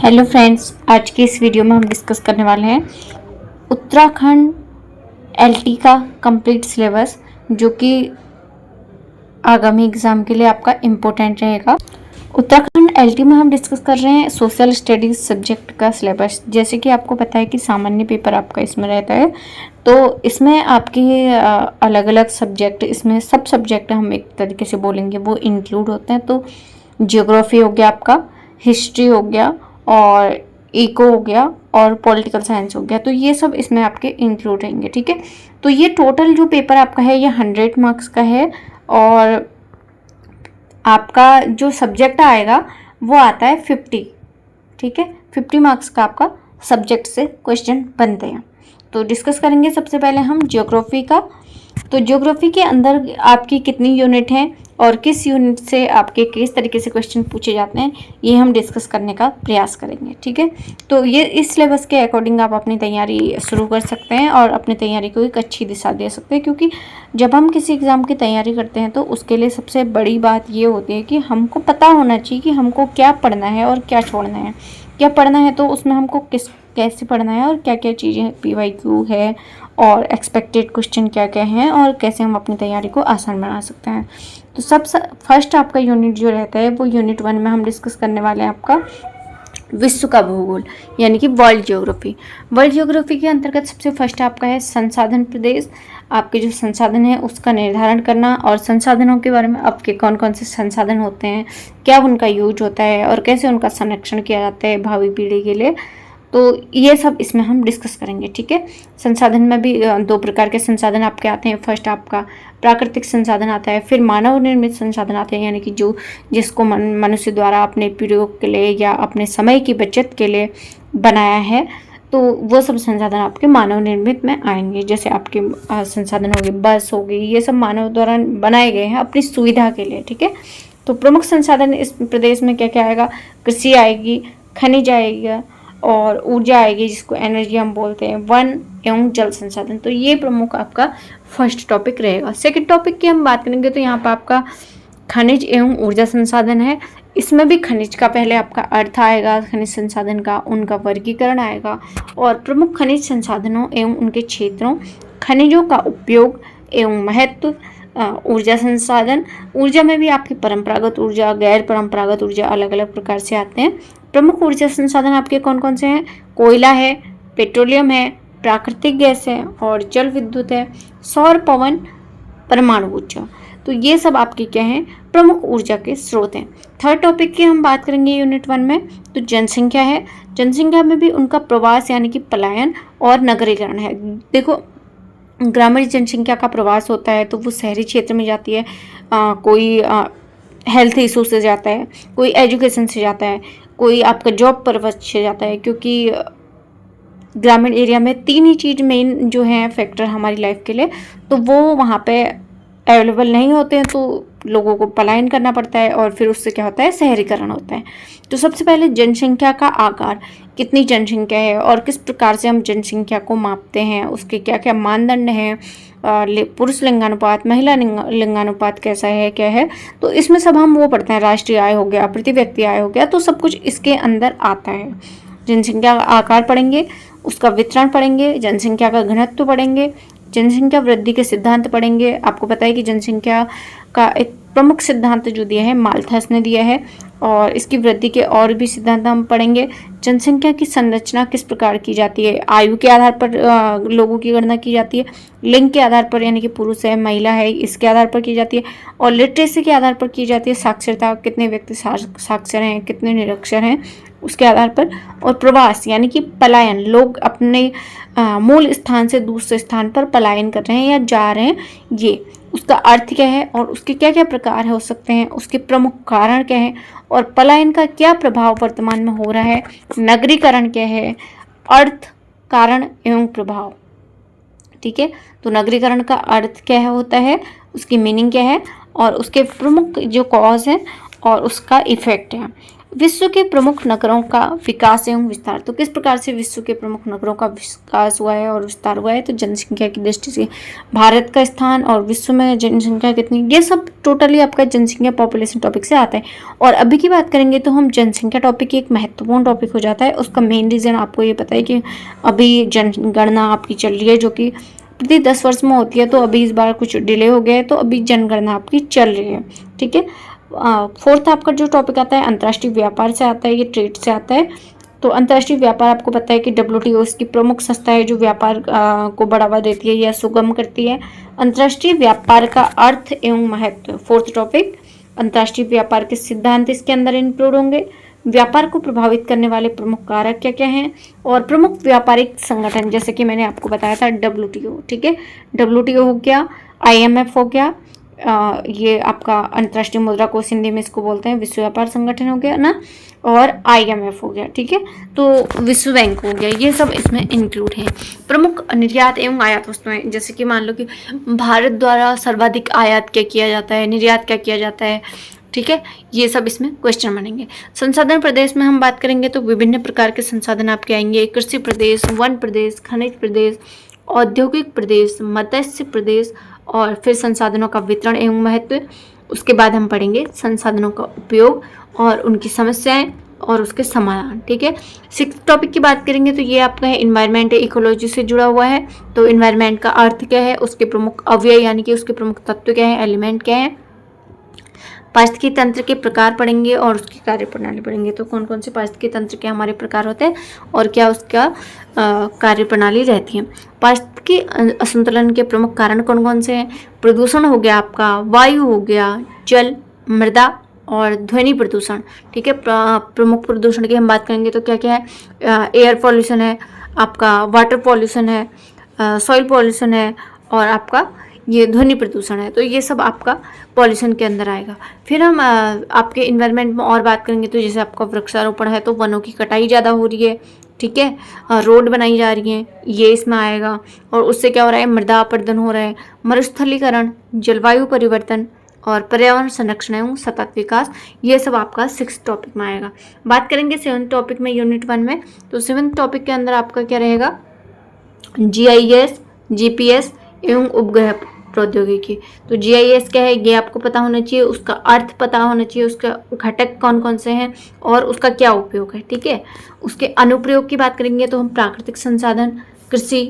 Hello friends, आज की इस वीडियो में हम डिस्कस करने वाले हैं उत्तराखंड एलटी का कंप्लीट सिलेबस, जो कि आगामी एग्ज़ाम के लिए आपका इम्पोर्टेंट रहेगा। उत्तराखंड एलटी में हम डिस्कस कर रहे हैं सोशल स्टडीज़ सब्जेक्ट का सिलेबस। जैसे कि आपको पता है कि सामान्य पेपर आपका इसमें रहता है, तो इसमें आपके अलग अलग सब्जेक्ट, इसमें सब सब्जेक्ट हम एक तरीके से बोलेंगे वो इंक्लूड होते हैं। तो जियोग्राफी हो गया आपका, हिस्ट्री हो गया और इको हो गया और पॉलिटिकल साइंस हो गया, तो ये सब इसमें आपके इंक्लूड रहेंगे। ठीक है, तो ये टोटल जो पेपर आपका है ये 100 मार्क्स का है और आपका जो सब्जेक्ट आएगा वो आता है 50। ठीक है, 50 मार्क्स का आपका सब्जेक्ट से क्वेश्चन बनते हैं। तो डिस्कस करेंगे सबसे पहले हम ज्योग्राफी का। तो ज्योग्राफी के अंदर आपकी कितनी यूनिट हैं और किस यूनिट से आपके किस तरीके से क्वेश्चन पूछे जाते हैं, ये हम डिस्कस करने का प्रयास करेंगे। ठीक है, तो ये इस सिलेबस के अकॉर्डिंग आप अपनी तैयारी शुरू कर सकते हैं और अपनी तैयारी को एक अच्छी दिशा दे सकते हैं। क्योंकि जब हम किसी एग्ज़ाम की तैयारी करते हैं तो उसके लिए सबसे बड़ी बात ये होती है कि हमको पता होना चाहिए कि हमको क्या पढ़ना है और क्या छोड़ना है। क्या पढ़ना है तो उसमें हमको कैसे पढ़ना है और क्या क्या चीज़ें PYQ है और एक्सपेक्टेड क्वेश्चन क्या क्या हैं और कैसे हम अपनी तैयारी को आसान बना सकते हैं। तो फर्स्ट आपका यूनिट जो रहता है वो यूनिट 1 में हम डिस्कस करने वाले हैं आपका विश्व का भूगोल, यानी कि वर्ल्ड ज्योग्राफी। वर्ल्ड ज्योग्राफी के अंतर्गत सबसे फर्स्ट आपका है संसाधन प्रदेश। आपके जो संसाधन है उसका निर्धारण करना और संसाधनों के बारे में, आपके कौन कौन से संसाधन होते हैं, क्या उनका यूज होता है और कैसे उनका संरक्षण किया जाता है भावी पीढ़ी के लिए, तो ये सब इसमें हम डिस्कस करेंगे। ठीक है, संसाधन में भी दो प्रकार के संसाधन आपके आते हैं। फर्स्ट आपका प्राकृतिक संसाधन आता है, फिर मानव निर्मित संसाधन आते हैं, यानी कि जिसको मनुष्य द्वारा अपने प्रयोग के लिए या अपने समय की बचत के लिए बनाया है, तो वो सब संसाधन आपके मानव निर्मित में आएंगे। जैसे आपके संसाधन हो गए, बस हो गई, ये सब मानव द्वारा बनाए गए हैं अपनी सुविधा के लिए। ठीक है, तो प्रमुख संसाधन इस प्रदेश में क्या क्या आएगा? कृषि आएगी, खनिज आएगा और ऊर्जा आएगी, जिसको एनर्जी हम बोलते हैं, वन एवं जल संसाधन। तो ये प्रमुख आपका फर्स्ट टॉपिक रहेगा। सेकंड टॉपिक की हम बात करेंगे तो यहाँ पर आपका खनिज एवं ऊर्जा संसाधन है। इसमें भी खनिज का पहले आपका अर्थ आएगा, खनिज संसाधन का उनका वर्गीकरण आएगा और प्रमुख खनिज संसाधनों एवं उनके क्षेत्रों, खनिजों का उपयोग एवं महत्व, ऊर्जा संसाधन। ऊर्जा में भी आपकी परंपरागत ऊर्जा, गैर परंपरागत ऊर्जा अलग अलग प्रकार से आते हैं। प्रमुख ऊर्जा संसाधन आपके कौन कौन से हैं? कोयला है, पेट्रोलियम है, प्राकृतिक गैस है और जल विद्युत है, सौर, पवन, परमाणु ऊर्जा। तो ये सब आपके क्या हैं? प्रमुख ऊर्जा के स्रोत हैं। थर्ड टॉपिक की हम बात करेंगे यूनिट 1 में, तो जनसंख्या है। जनसंख्या में भी उनका प्रवास यानी कि पलायन और नगरीकरण है। देखो, ग्रामीण जनसंख्या का प्रवास होता है तो वो शहरी क्षेत्र में जाती है, कोई हेल्थ इशू से जाता है, कोई एजुकेशन से जाता है, कोई आपका जॉब पर्पज से जाता है। क्योंकि ग्रामीण एरिया में 3 ही चीज़ मेन जो हैं फैक्टर हमारी लाइफ के लिए, तो वो वहाँ पे अवेलेबल नहीं होते हैं, तो लोगों को पलायन करना पड़ता है और फिर उससे क्या होता है? शहरीकरण होता है। तो सबसे पहले जनसंख्या का आकार, कितनी जनसंख्या है और किस प्रकार से हम जनसंख्या को मापते हैं, उसके क्या क्या मानदंड हैं, पुरुष लिंगानुपात, महिला लिंगानुपात कैसा है, क्या है, तो इसमें सब हम वो पढ़ते हैं। राष्ट्रीय आय हो गया, प्रति व्यक्ति आय हो गया, तो सब कुछ इसके अंदर आता है। जनसंख्या का आकार पढ़ेंगे, उसका वितरण पढ़ेंगे, जनसंख्या का घनत्व पढ़ेंगे, जनसंख्या वृद्धि के सिद्धांत पढ़ेंगे। आपको पता है कि जनसंख्या का एक प्रमुख सिद्धांत जो दिया है माल्थस ने दिया है और इसकी वृद्धि के और भी सिद्धांत हम पढ़ेंगे। जनसंख्या की संरचना किस प्रकार की जाती है? आयु के आधार पर लोगों की गणना की जाती है, लिंग के आधार पर यानी कि पुरुष है, महिला है, इसके आधार पर की जाती है और लिटरेसी के आधार पर की जाती है। साक्षरता, कितने व्यक्ति साक्षर हैं, कितने निरक्षर हैं, उसके आधार पर। और प्रवास यानी कि पलायन, लोग अपने मूल स्थान से दूसरे स्थान पर पलायन कर रहे हैं या जा रहे हैं, ये उसका अर्थ क्या है और उसके क्या क्या प्रकार हो सकते हैं, उसके प्रमुख कारण क्या है और पलायन का क्या प्रभाव वर्तमान में हो रहा है, नगरीकरण क्या है, अर्थ, कारण एवं प्रभाव। ठीक है, तो नगरीकरण का अर्थ क्या होता है, उसकी मीनिंग क्या है और उसके प्रमुख जो कॉज है और उसका इफेक्ट है। विश्व के प्रमुख नगरों का विकास एवं विस्तार। तो किस प्रकार से विश्व के प्रमुख नगरों का विकास हुआ है और विस्तार हुआ है, तो जनसंख्या की दृष्टि से भारत का स्थान और विश्व में जनसंख्या कितनी, ये सब टोटली आपका जनसंख्या पॉपुलेशन टॉपिक से आता है। और अभी की बात करेंगे तो हम जनसंख्या टॉपिक एक महत्वपूर्ण टॉपिक हो जाता है। उसका मेन रीज़न आपको ये पता है कि अभी जनगणना आपकी चल रही है जो कि प्रति 10 वर्ष में होती है, तो अभी इस बार कुछ डिले हो गया है, तो अभी जनगणना आपकी चल रही है। ठीक है, फोर्थ आपका जो टॉपिक आता है अंतर्राष्ट्रीय व्यापार से आता है, ये ट्रेड से आता है। तो अंतर्राष्ट्रीय व्यापार आपको पता है कि WTO इसकी प्रमुख संस्था है जो व्यापार को बढ़ावा देती है या सुगम करती है। अंतर्राष्ट्रीय व्यापार का अर्थ एवं महत्व, फोर्थ टॉपिक। अंतर्राष्ट्रीय व्यापार के सिद्धांत इसके अंदर इंक्लूड होंगे। व्यापार को प्रभावित करने वाले प्रमुख कारक क्या क्या हैं, और प्रमुख व्यापारिक संगठन जैसे कि मैंने आपको बताया था WTO। ठीक है, WTO हो गया, IMF हो गया, ये आपका अंतर्राष्ट्रीय मुद्रा कोष हिंदी में इसको बोलते हैं, विश्व व्यापार संगठन हो गया ना, और IMF हो गया। ठीक है, तो विश्व बैंक हो गया, ये सब इसमें इंक्लूड हैं। प्रमुख निर्यात एवं आयात वस्तुएं, जैसे कि मान लो कि भारत द्वारा सर्वाधिक आयात क्या किया जाता है, निर्यात क्या किया जाता है। ठीक है, ये सब इसमें क्वेश्चन बनेंगे। संसाधन प्रदेश में हम बात करेंगे तो विभिन्न प्रकार के संसाधन आपके आएंगे, कृषि प्रदेश, वन प्रदेश, खनिज प्रदेश, औद्योगिक प्रदेश, मत्स्य प्रदेश, और फिर संसाधनों का वितरण एवं महत्व। उसके बाद हम पढ़ेंगे संसाधनों का उपयोग और उनकी समस्याएं और उसके समाधान। ठीक है, सिक्स्थ टॉपिक की बात करेंगे तो ये आपका है इन्वायरमेंट, इकोलॉजी से जुड़ा हुआ है। तो इन्वायरमेंट का अर्थ क्या है, उसके प्रमुख अवयव यानी कि उसके प्रमुख तत्व क्या है, एलिमेंट क्या है। पारिस्थितिकी तंत्र के प्रकार पढ़ेंगे और उसकी कार्यप्रणाली पढ़ेंगे। तो कौन कौन से पारिस्थितिकी तंत्र के हमारे प्रकार होते हैं और क्या उसका कार्यप्रणाली रहती है। पारिस्थितिकी असंतुलन के प्रमुख कारण कौन कौन से हैं, प्रदूषण हो गया आपका, वायु हो गया, जल, मृदा और ध्वनि प्रदूषण। ठीक है, प्रमुख प्रदूषण की हम बात करेंगे तो क्या क्या है, एयर पॉल्यूशन है आपका, वाटर पॉल्यूशन है, सॉइल पॉल्यूशन है, और आपका ये ध्वनि प्रदूषण है। तो ये सब आपका पॉल्यूशन के अंदर आएगा। फिर हम आपके इन्वायरमेंट में और बात करेंगे तो जैसे आपका वृक्षारोपण है तो वनों की कटाई ज़्यादा हो रही है। ठीक है, रोड बनाई जा रही है, ये इसमें आएगा। और उससे क्या हो रहा है, मृदा अपरदन हो रहा है, मरुस्थलीकरण, जलवायु परिवर्तन और पर्यावरण संरक्षण एवं सतत विकास, ये सब आपका 6th टॉपिक में आएगा। बात करेंगे 7th टॉपिक में यूनिट 1 में। तो 7th टॉपिक के अंदर आपका क्या रहेगा, GIS, GPS एवं उपग्रह प्रौद्योगिकी। तो GIS क्या है ये आपको पता होना चाहिए, उसका अर्थ पता होना चाहिए, उसका घटक कौन कौन से हैं और उसका क्या उपयोग है। ठीक है, उसके अनुप्रयोग की बात करेंगे तो हम प्राकृतिक संसाधन, कृषि,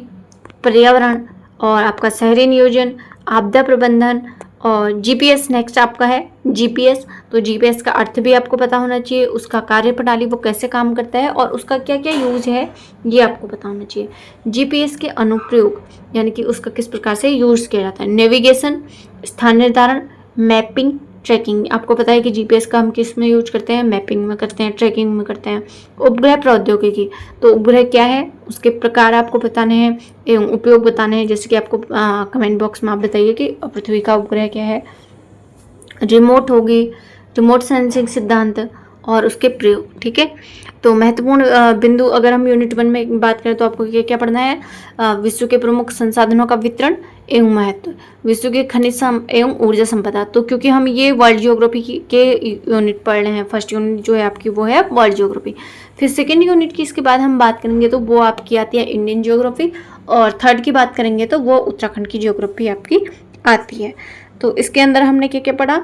पर्यावरण और आपका शहरी नियोजन, आपदा प्रबंधन, और GPS नेक्स्ट आपका है GPS। तो GPS का अर्थ भी आपको पता होना चाहिए, उसका कार्यप्रणाली वो कैसे काम करता है और उसका क्या क्या यूज है ये आपको पता होना चाहिए। GPS के अनुप्रयोग यानी कि उसका किस प्रकार से यूज किया जाता है, नेविगेशन, स्थान निर्धारण, मैपिंग, ट्रैकिंग। आपको पता है कि GPS का हम किस में यूज करते हैं, मैपिंग में करते हैं, ट्रैकिंग में करते हैं। उपग्रह प्रौद्योगिकी, तो उपग्रह क्या है, उसके प्रकार आपको बताने हैं एवं उपयोग बताने हैं। जैसे कि आपको कमेंट बॉक्स में आप बताइए कि पृथ्वी का उपग्रह क्या है। रिमोट होगी, रिमोट सेंसिंग सिद्धांत और उसके प्रयोग। ठीक है, तो महत्वपूर्ण बिंदु अगर हम यूनिट 1 में बात करें तो आपको क्या क्या पढ़ना है, विश्व के प्रमुख संसाधनों का वितरण एवं महत्व, विश्व के खनिज एवं ऊर्जा संपदा। तो क्योंकि हम ये वर्ल्ड जियोग्राफी के यूनिट पढ़ रहे हैं, फर्स्ट यूनिट जो है आपकी वो है वर्ल्ड जियोग्राफी। फिर सेकेंड यूनिट की इसके बाद हम बात करेंगे तो वो आपकी आती है इंडियन जियोग्राफी, और थर्ड की बात करेंगे तो वो उत्तराखंड की जियोग्राफी आपकी आती है। तो इसके अंदर हमने क्या क्या पढ़ा,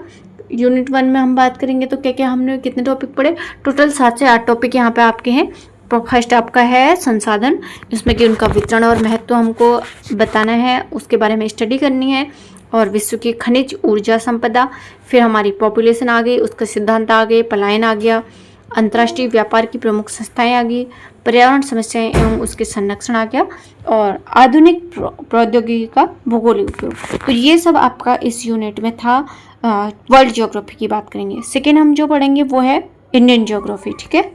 यूनिट 1 में हम बात करेंगे तो क्या क्या हमने कितने टॉपिक पढ़े, टोटल 7 से 8 टॉपिक यहाँ पे आपके हैं। फर्स्ट आपका है संसाधन, जिसमें कि उनका वितरण और महत्व हमको बताना है, उसके बारे में स्टडी करनी है। और विश्व की खनिज ऊर्जा संपदा, फिर हमारी पॉपुलेशन आ गई, उसका सिद्धांत आ गए, पलायन आ गया, अंतर्राष्ट्रीय व्यापार की प्रमुख संस्थाएं आ गई, पर्यावरण समस्याएं एवं उसके संरक्षण आ गया, और आधुनिक प्रौद्योगिकी का भौगोलिक उपयोग। तो ये सब आपका इस यूनिट में था। वर्ल्ड ज्योग्राफी की बात करेंगे। सेकेंड हम जो पढ़ेंगे वो है इंडियन ज्योग्राफी। ठीक है,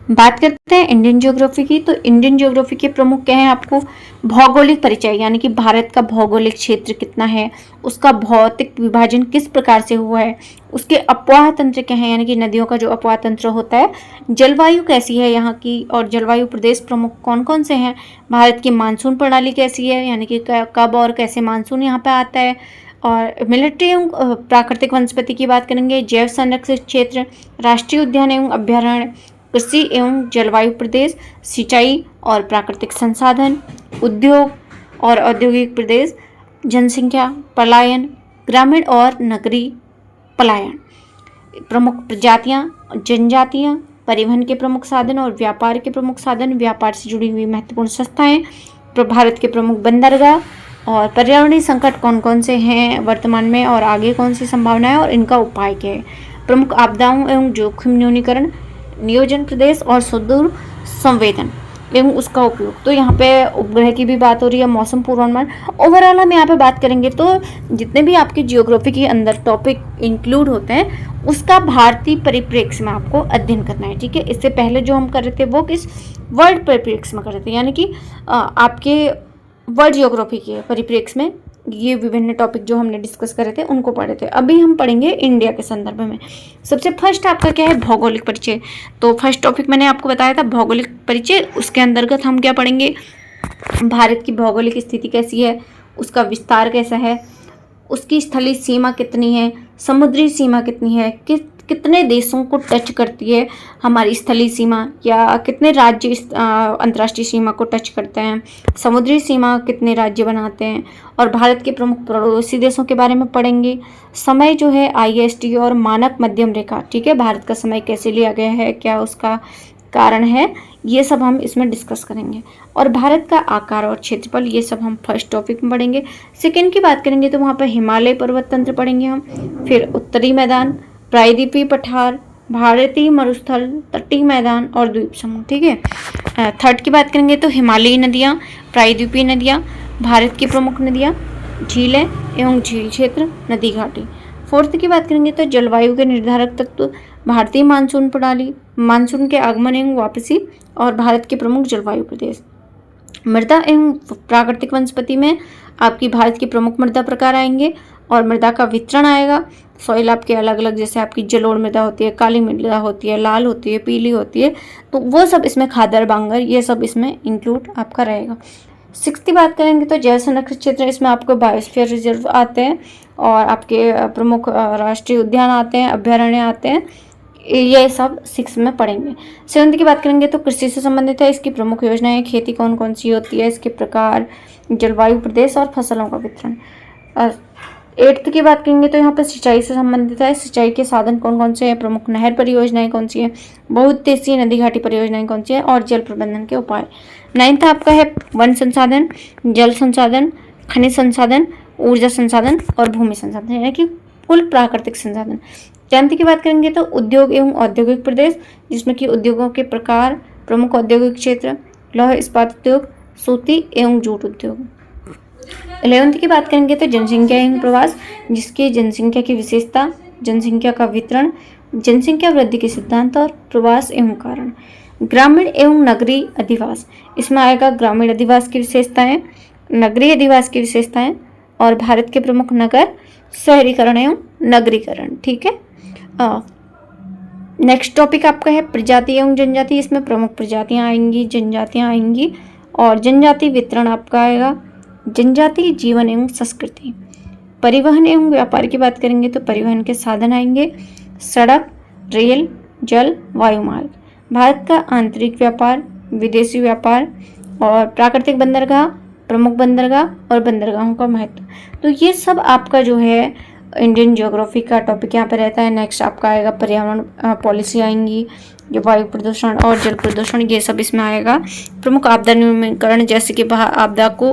बात करते हैं इंडियन ज्योग्राफी की। तो इंडियन ज्योग्राफी के प्रमुख क्या हैं, आपको भौगोलिक परिचय यानी कि भारत का भौगोलिक क्षेत्र कितना है, उसका भौतिक विभाजन किस प्रकार से हुआ है, उसके अपवाह तंत्र क्या है यानी कि नदियों का जो अपवाह तंत्र होता है, जलवायु कैसी है यहाँ की, और जलवायु प्रदेश प्रमुख कौन कौन से हैं, भारत की मानसून प्रणाली कैसी है यानी कि कब और कैसे मानसून यहाँ पे आता है, और मिलिट्री एवं प्राकृतिक वनस्पति की बात करेंगे, जैव संरक्षित क्षेत्र, राष्ट्रीय उद्यान एवं अभ्यारण्य, कृषि एवं जलवायु प्रदेश, सिंचाई और प्राकृतिक संसाधन, उद्योग और औद्योगिक प्रदेश, जनसंख्या, पलायन, ग्रामीण और नगरीय पलायन, प्रमुख प्रजातियां, जनजातियां, परिवहन के प्रमुख साधन और व्यापार के प्रमुख साधन, व्यापार से जुड़ी हुई महत्वपूर्ण संस्थाएं, भारत के प्रमुख बंदरगाह, और पर्यावरणीय संकट कौन कौन से हैं वर्तमान में और आगे कौन सी संभावनाएं और इनका उपाय क्या है, प्रमुख आपदाओं एवं जोखिम न्यूनीकरण, नियोजन प्रदेश और सुदूर संवेदन एवं उसका उपयोग। तो यहाँ पे उपग्रह की भी बात हो रही है, मौसम पूर्वानुमान। ओवरऑल हम यहाँ पे बात करेंगे तो जितने भी आपके जियोग्राफी के अंदर टॉपिक इंक्लूड होते हैं उसका भारतीय परिप्रेक्ष्य में आपको अध्ययन करना है, ठीक है। इससे पहले जो हम कर रहे थे वो किस वर्ल्ड परिप्रेक्ष्य में कर रहे थे, यानी कि आपके वर्ल्ड जियोग्राफी के परिप्रेक्ष्य में ये विभिन्न टॉपिक जो हमने डिस्कस करे थे उनको पढ़े थे। अभी हम पढ़ेंगे इंडिया के संदर्भ में। सबसे फर्स्ट आपका क्या है, भौगोलिक परिचय। तो फर्स्ट टॉपिक मैंने आपको बताया था भौगोलिक परिचय, उसके अंतर्गत हम क्या पढ़ेंगे, भारत की भौगोलिक स्थिति कैसी है, उसका विस्तार कैसा है, उसकी स्थलीय सीमा कितनी है, समुद्री सीमा कितनी है, कितने देशों को टच करती है हमारी स्थलीय सीमा, या कितने राज्य अंतर्राष्ट्रीय सीमा को टच करते हैं, समुद्री सीमा कितने राज्य बनाते हैं, और भारत के प्रमुख पड़ोसी देशों के बारे में पढ़ेंगे। समय जो है IST और मानक मध्यम रेखा, ठीक है, भारत का समय कैसे लिया गया है, क्या उसका कारण है, ये सब हम इसमें डिस्कस करेंगे। और भारत का आकार और क्षेत्रफल, ये सब हम फर्स्ट टॉपिक में पढ़ेंगे। सेकेंड की बात करेंगे तो वहाँ पर हिमालय पर्वत तंत्र पढ़ेंगे हम, फिर उत्तरी मैदान, प्रायद्वीपीय पठार, भारतीय मरुस्थल, तटीय मैदान और द्वीप समूह, ठीक है। थर्ड की बात करेंगे तो हिमालयी नदियाँ, प्रायद्वीपीय नदियाँ, भारत की प्रमुख नदियाँ, झीलें एवं झील क्षेत्र, नदी घाटी। फोर्थ की बात करेंगे तो जलवायु के निर्धारक तत्व, भारतीय मानसून प्रणाली, मानसून के आगमन एवं वापसी और भारत के प्रमुख जलवायु प्रदेश। मृदा एवं प्राकृतिक वनस्पति में आपकी भारत की प्रमुख मृदा प्रकार आएंगे और मृदा का वितरण आएगा। सॉइल आपके अलग अलग, जैसे आपकी जलोढ़ मृदा होती है, काली मृदा होती है, लाल होती है, पीली होती है, तो वो सब इसमें खादर, बांगर, ये सब इसमें इंक्लूड आपका रहेगा। सिक्स्थ की बात करेंगे तो जैव संरक्षित क्षेत्र, इसमें आपको बायोस्फीयर रिजर्व आते हैं और आपके प्रमुख राष्ट्रीय उद्यान आते हैं, अभ्यारण्य आते हैं, ये सब 6 में पढ़ेंगे। 7th की बात करेंगे तो कृषि से संबंधित है, इसकी प्रमुख योजनाएं, खेती कौन कौन सी होती है, इसके प्रकार, जलवायु प्रदेश और फसलों का वितरण। 8th की बात करेंगे तो यहाँ पर सिंचाई से संबंधित है, सिंचाई के साधन कौन कौन से हैं, प्रमुख नहर परियोजनाएं कौन सी है, बहुउद्देशीय नदी घाटी परियोजनाएं कौन सी है, और जल प्रबंधन के उपाय। 9th आपका है वन संसाधन, जल संसाधन, खनिज संसाधन, ऊर्जा संसाधन और भूमि संसाधन, यानी कि कुल प्राकृतिक संसाधन। 10th की बात करेंगे तो उद्योग एवं औद्योगिक प्रदेश, जिसमें कि उद्योगों के प्रकार, प्रमुख औद्योगिक क्षेत्र, लौह इस्पात उद्योग, सूती एवं जूट उद्योग। 11th की बात करेंगे तो जनसंख्या एवं प्रवास, जिसकी जनसंख्या की विशेषता, जनसंख्या का वितरण, जनसंख्या वृद्धि के सिद्धांत और प्रवास एवं कारण। ग्रामीण एवं नगरीय अधिवास, इसमें आएगा ग्रामीण अधिवास की विशेषताएं, नगरीय अधिवास की विशेषताएं और भारत के प्रमुख नगर, शहरीकरण एवं नगरीकरण, ठीक है। नेक्स्ट टॉपिक आपका है प्रजाति एवं जनजाति, इसमें प्रमुख प्रजातियां आएंगी, जनजातियां आएंगी और जनजाति वितरण आपका आएगा, जनजाति जीवन एवं संस्कृति। परिवहन एवं व्यापार की बात करेंगे तो परिवहन के साधन आएंगे, सड़क, रेल, जल, वायुमार्ग। भारत का आंतरिक व्यापार, विदेशी व्यापार और प्राकृतिक बंदरगाह, प्रमुख बंदरगाह और बंदरगाहों का महत्व। तो ये सब आपका जो है इंडियन ज्योग्राफी का टॉपिक यहाँ पे रहता है। नेक्स्ट आपका आएगा पर्यावरण पॉलिसी आएंगी, जो वायु प्रदूषण और जल प्रदूषण, ये सब इसमें आएगा। प्रमुख आपदा न्यूनीकरण, जैसे कि आपदा को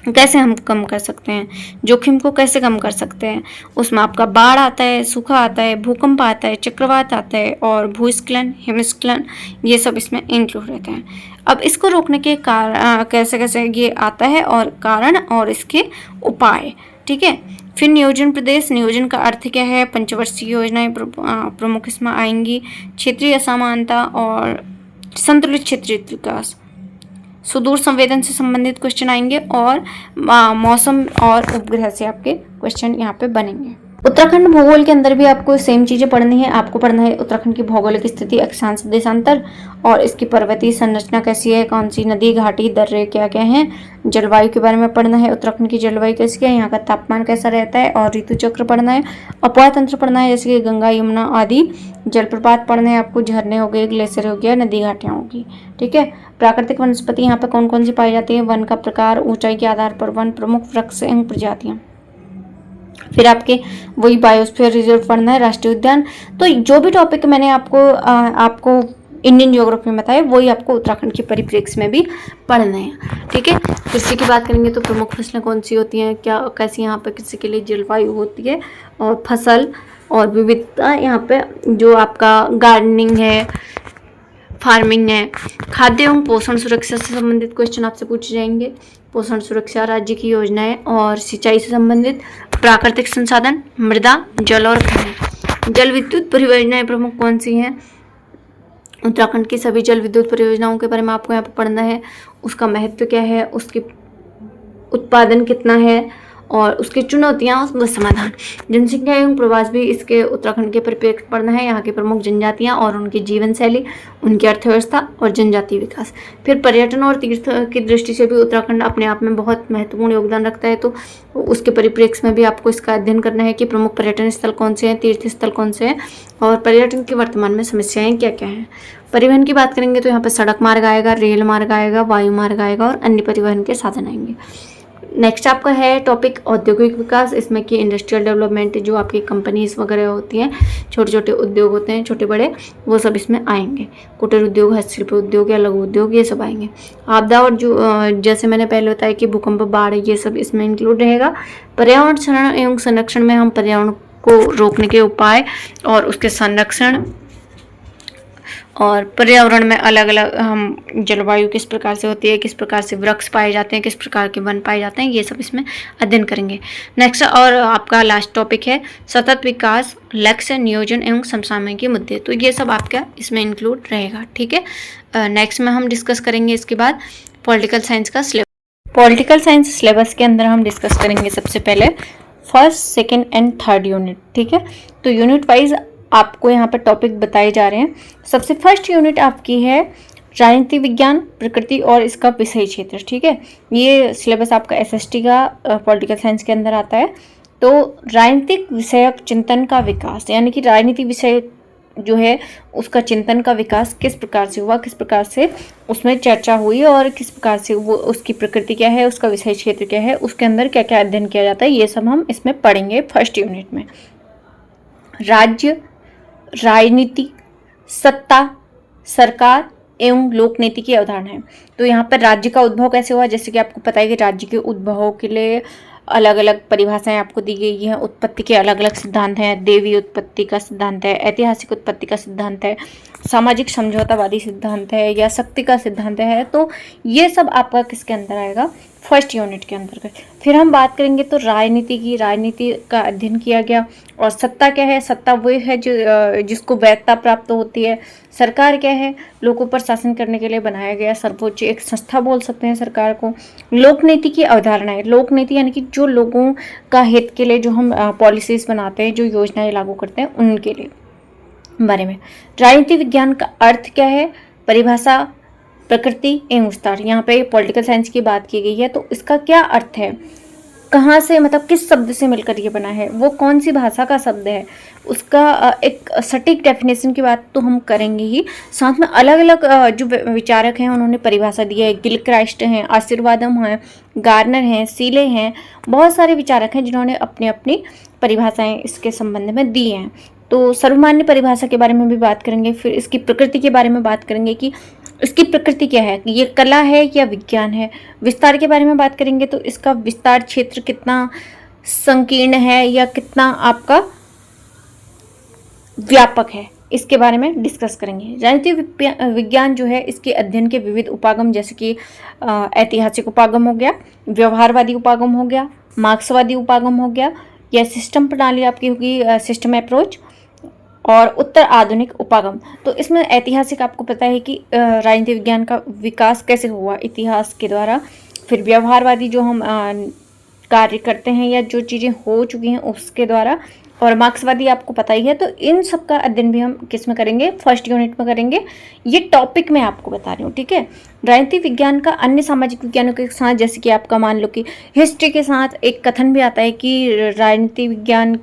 कैसे हम कम कर सकते हैं, जोखिम को कैसे कम कर सकते हैं, उसमें आपका बाढ़ आता है, सूखा आता है, भूकंप आता है, चक्रवात आता है और भूस्खलन, हिमस्खलन, ये सब इसमें इंक्लूड रहते हैं। अब इसको रोकने के कारण कैसे कैसे ये आता है और कारण और इसके उपाय, ठीक है। फिर नियोजन प्रदेश, नियोजन का अर्थ क्या है, पंचवर्षीय योजनाएं प्रमुख इसमें आएंगी, क्षेत्रीय असमानता और संतुलित क्षेत्रीय विकास, सुदूर संवेदन से संबंधित क्वेश्चन आएंगे और मौसम और उपग्रह से आपके क्वेश्चन यहाँ पे बनेंगे। उत्तराखंड भूगोल के अंदर भी आपको सेम चीजें पढ़नी है। आपको पढ़ना है उत्तराखंड की भौगोलिक स्थिति, अक्षांश, देशांतर और इसकी पर्वतीय संरचना कैसी है, कौन सी नदी, घाटी, दर्रे क्या क्या हैं। जलवायु के बारे में पढ़ना है, उत्तराखंड की जलवायु कैसी है, यहाँ का तापमान कैसा रहता है, और ऋतु चक्र पढ़ना है। अपोह तंत्र पढ़ना है, जैसे कि गंगा, यमुना आदि। जलप्रपात पढ़ने हैं आपको, झरने हो गए, ग्लेशियर हो गया, नदी घाटियाँ होगी। ठीक है। प्राकृतिक वनस्पति यहाँ पे कौन कौन सी पाई जाती है, वन का प्रकार, ऊंचाई के आधार पर वन, प्रमुख वृक्ष एवं प्रजातियां। फिर आपके वही बायोस्फीयर रिजर्व पढ़ना है, राष्ट्रीय उद्यान। तो जो भी टॉपिक मैंने आपको इंडियन ज्योग्राफी में बताया वही आपको उत्तराखंड के परिप्रेक्ष्य में भी पढ़ना है। ठीक है। कृषि की बात करेंगे तो प्रमुख फसलें कौन सी होती हैं, क्या कैसी यहाँ पर कृषि के लिए जलवायु होती है, और फसल और विविधता, यहाँ पे जो आपका गार्डनिंग है, फार्मिंग है। खाद्य एवं पोषण सुरक्षा से संबंधित क्वेश्चन आपसे पूछे जाएंगे। पोषण सुरक्षा, राज्य की योजनाएं और सिंचाई से संबंधित, प्राकृतिक संसाधन, मृदा, जल और खनिज। जल विद्युत परियोजनाएं प्रमुख कौन सी हैं, उत्तराखंड की सभी जल विद्युत परियोजनाओं के बारे में आपको यहाँ पर पढ़ना है। उसका महत्व क्या है, उसकी उत्पादन कितना है और उसकी चुनौतियाँ, उसका समाधान। जनसंख्या एवं प्रवास भी इसके उत्तराखंड के परिप्रेक्ष्य पढ़ना है। यहाँ की प्रमुख जनजातियाँ और उनकी जीवन शैली, उनकी अर्थव्यवस्था और जनजातीय विकास। फिर पर्यटन और तीर्थ की दृष्टि से भी उत्तराखंड अपने आप में बहुत महत्वपूर्ण योगदान रखता है, तो उसके परिप्रेक्ष्य में भी आपको इसका अध्ययन करना है कि प्रमुख पर्यटन स्थल कौन से हैं, तीर्थ स्थल कौन से हैं, और पर्यटन की वर्तमान में समस्याएं क्या क्या हैं। परिवहन की बात करेंगे तो यहाँ पर सड़क मार्ग आएगा, रेल मार्ग आएगा, वायु मार्ग आएगा और अन्य परिवहन के साधन आएंगे। नेक्स्ट आपका है टॉपिक औद्योगिक विकास। इसमें कि इंडस्ट्रियल डेवलपमेंट, जो आपकी कंपनीज वगैरह होती हैं, छोटे छोटे उद्योग होते हैं, छोटे बड़े, वो सब इसमें आएंगे। कुटीर उद्योग, हस्तशिल्प उद्योग या लघु उद्योग, ये सब आएंगे। आपदा और जो जैसे मैंने पहले बताया कि भूकंप, बाढ़, ये सब इसमें इंक्लूड रहेगा। पर्यावरण क्षरण एवं संरक्षण में हम पर्यावरण को रोकने के उपाय और उसके संरक्षण, और पर्यावरण में अलग अलग हम जलवायु किस प्रकार से होती है, किस प्रकार से वृक्ष पाए जाते हैं, किस प्रकार के वन पाए जाते हैं, ये सब इसमें अध्ययन करेंगे। नेक्स्ट और आपका लास्ट टॉपिक है सतत विकास, लक्ष्य, नियोजन एवं समसामयिक मुद्दे। तो ये सब आपका इसमें इंक्लूड रहेगा। ठीक है। नेक्स्ट में हम डिस्कस करेंगे इसके बाद पॉलिटिकल साइंस का सिलेबस। पॉलिटिकल साइंस सिलेबस के अंदर हम डिस्कस करेंगे सबसे पहले first, second and third unit. ठीक है। तो यूनिट वाइज आपको यहाँ पर टॉपिक बताए जा रहे हैं। सबसे फर्स्ट यूनिट आपकी है राजनीति विज्ञान, प्रकृति और इसका विषय क्षेत्र। ठीक है। ये सिलेबस आपका एसएसटी का पॉलिटिकल साइंस के अंदर आता है। तो राजनीतिक विषयक चिंतन का विकास, यानी कि राजनीति विषय जो है उसका चिंतन का विकास किस प्रकार से हुआ, किस प्रकार से उसमें चर्चा हुई और किस प्रकार से वो, उसकी प्रकृति क्या है, उसका विषय क्षेत्र क्या है, उसके अंदर क्या क्या अध्ययन किया जाता है, ये सब हम इसमें पढ़ेंगे फर्स्ट यूनिट में। राज्य, राजनीति, सत्ता, सरकार एवं लोक नीति की अवधारणा है। तो यहाँ पर राज्य का उद्भव कैसे हुआ, जैसे कि आपको पता है कि राज्य के उद्भव के लिए अलग अलग परिभाषाएं आपको दी गई हैं। उत्पत्ति के अलग अलग सिद्धांत हैं। देवी उत्पत्ति का सिद्धांत है, ऐतिहासिक उत्पत्ति का सिद्धांत है, सामाजिक समझौतावादी सिद्धांत है, या शक्ति का सिद्धांत है। तो ये सब आपका किसके अंदर आएगा, फर्स्ट यूनिट के अंतर्गत। फिर हम बात करेंगे तो राजनीति की, राजनीति का अध्ययन किया गया। और सत्ता क्या है, सत्ता वो है जो जिसको वैधता प्राप्त होती है। सरकार क्या है, लोगों पर शासन करने के लिए बनाया गया सर्वोच्च एक संस्था बोल सकते हैं सरकार को। लोक नीति की अवधारणा है, लोक नीति यानी कि जो लोगों का हित के लिए जो हम पॉलिसीज बनाते हैं, जो योजनाएं लागू करते हैं, उनके लिए बारे में। राजनीति विज्ञान का अर्थ क्या है, परिभाषा, प्रकृति एवं विस्तार। यहाँ पे पॉलिटिकल साइंस की बात की गई है, तो इसका क्या अर्थ है, कहाँ से, मतलब किस शब्द से मिलकर ये बना है, वो कौन सी भाषा का शब्द है, उसका एक सटीक डेफिनेशन की बात तो हम करेंगे ही। साथ में अलग अलग जो विचारक हैं उन्होंने परिभाषा दी है। गिलक्राइस्ट हैं, आशीर्वादम हैं, गार्नर हैं, सीले हैं, बहुत सारे विचारक हैं जिन्होंने अपनी अपनी परिभाषाएं इसके संबंध में दी हैं। तो सर्वमान्य परिभाषा के बारे में भी बात करेंगे। फिर इसकी प्रकृति के बारे में बात करेंगे कि इसकी प्रकृति क्या है, ये कला है या विज्ञान है। विस्तार के बारे में बात करेंगे तो इसका विस्तार क्षेत्र कितना संकीर्ण है या कितना आपका व्यापक है, इसके बारे में डिस्कस करेंगे। राजनीतिक विज्ञान जो है इसके अध्ययन के विविध उपागम, जैसे कि ऐतिहासिक उपागम हो गया, व्यवहारवादी उपागम हो गया, मार्क्सवादी उपागम हो गया, या सिस्टम प्रणाली आपकी होगी, सिस्टम अप्रोच, और उत्तर आधुनिक उपागम। तो इसमें ऐतिहासिक आपको पता है कि राजनीति विज्ञान का विकास कैसे हुआ इतिहास के द्वारा। फिर व्यवहारवादी जो हम कार्य करते हैं या जो चीज़ें हो चुकी हैं उसके द्वारा। और मार्क्सवादी आपको पता ही है। तो इन सब का अध्ययन भी हम किस में करेंगे, फर्स्ट यूनिट में करेंगे। ये टॉपिक मैं आपको बता रही हूँ, ठीक है। राजनीति विज्ञान का अन्य सामाजिक विज्ञानों के साथ, जैसे कि आपका मान लो कि हिस्ट्री के साथ एक कथन भी आता है कि राजनीति विज्ञान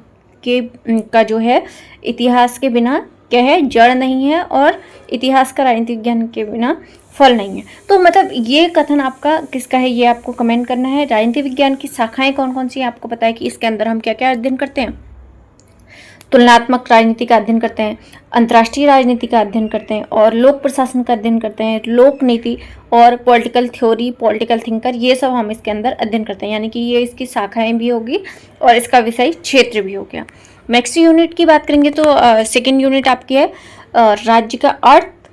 के का जो है इतिहास के बिना क्या है, जड़ नहीं है, और इतिहास का राजनीति विज्ञान के बिना फल नहीं है। तो मतलब ये कथन आपका किसका है, ये आपको कमेंट करना है। राजनीति विज्ञान की शाखाएं कौन कौन सी हैं, आपको पता है कि इसके अंदर हम क्या क्या अध्ययन करते हैं। तुलनात्मक राजनीति का अध्ययन करते हैं, अंतर्राष्ट्रीय राजनीति का अध्ययन करते हैं, और लोक प्रशासन का अध्ययन करते हैं, लोक नीति और पॉलिटिकल थ्योरी, पॉलिटिकल थिंकर, ये सब हम इसके अंदर अध्ययन करते हैं। यानी कि ये इसकी शाखाएं भी होगी और इसका विषय क्षेत्र भी हो गया। नेक्स्ट यूनिट की बात करेंगे तो सेकेंड यूनिट आपकी है राज्य का अर्थ,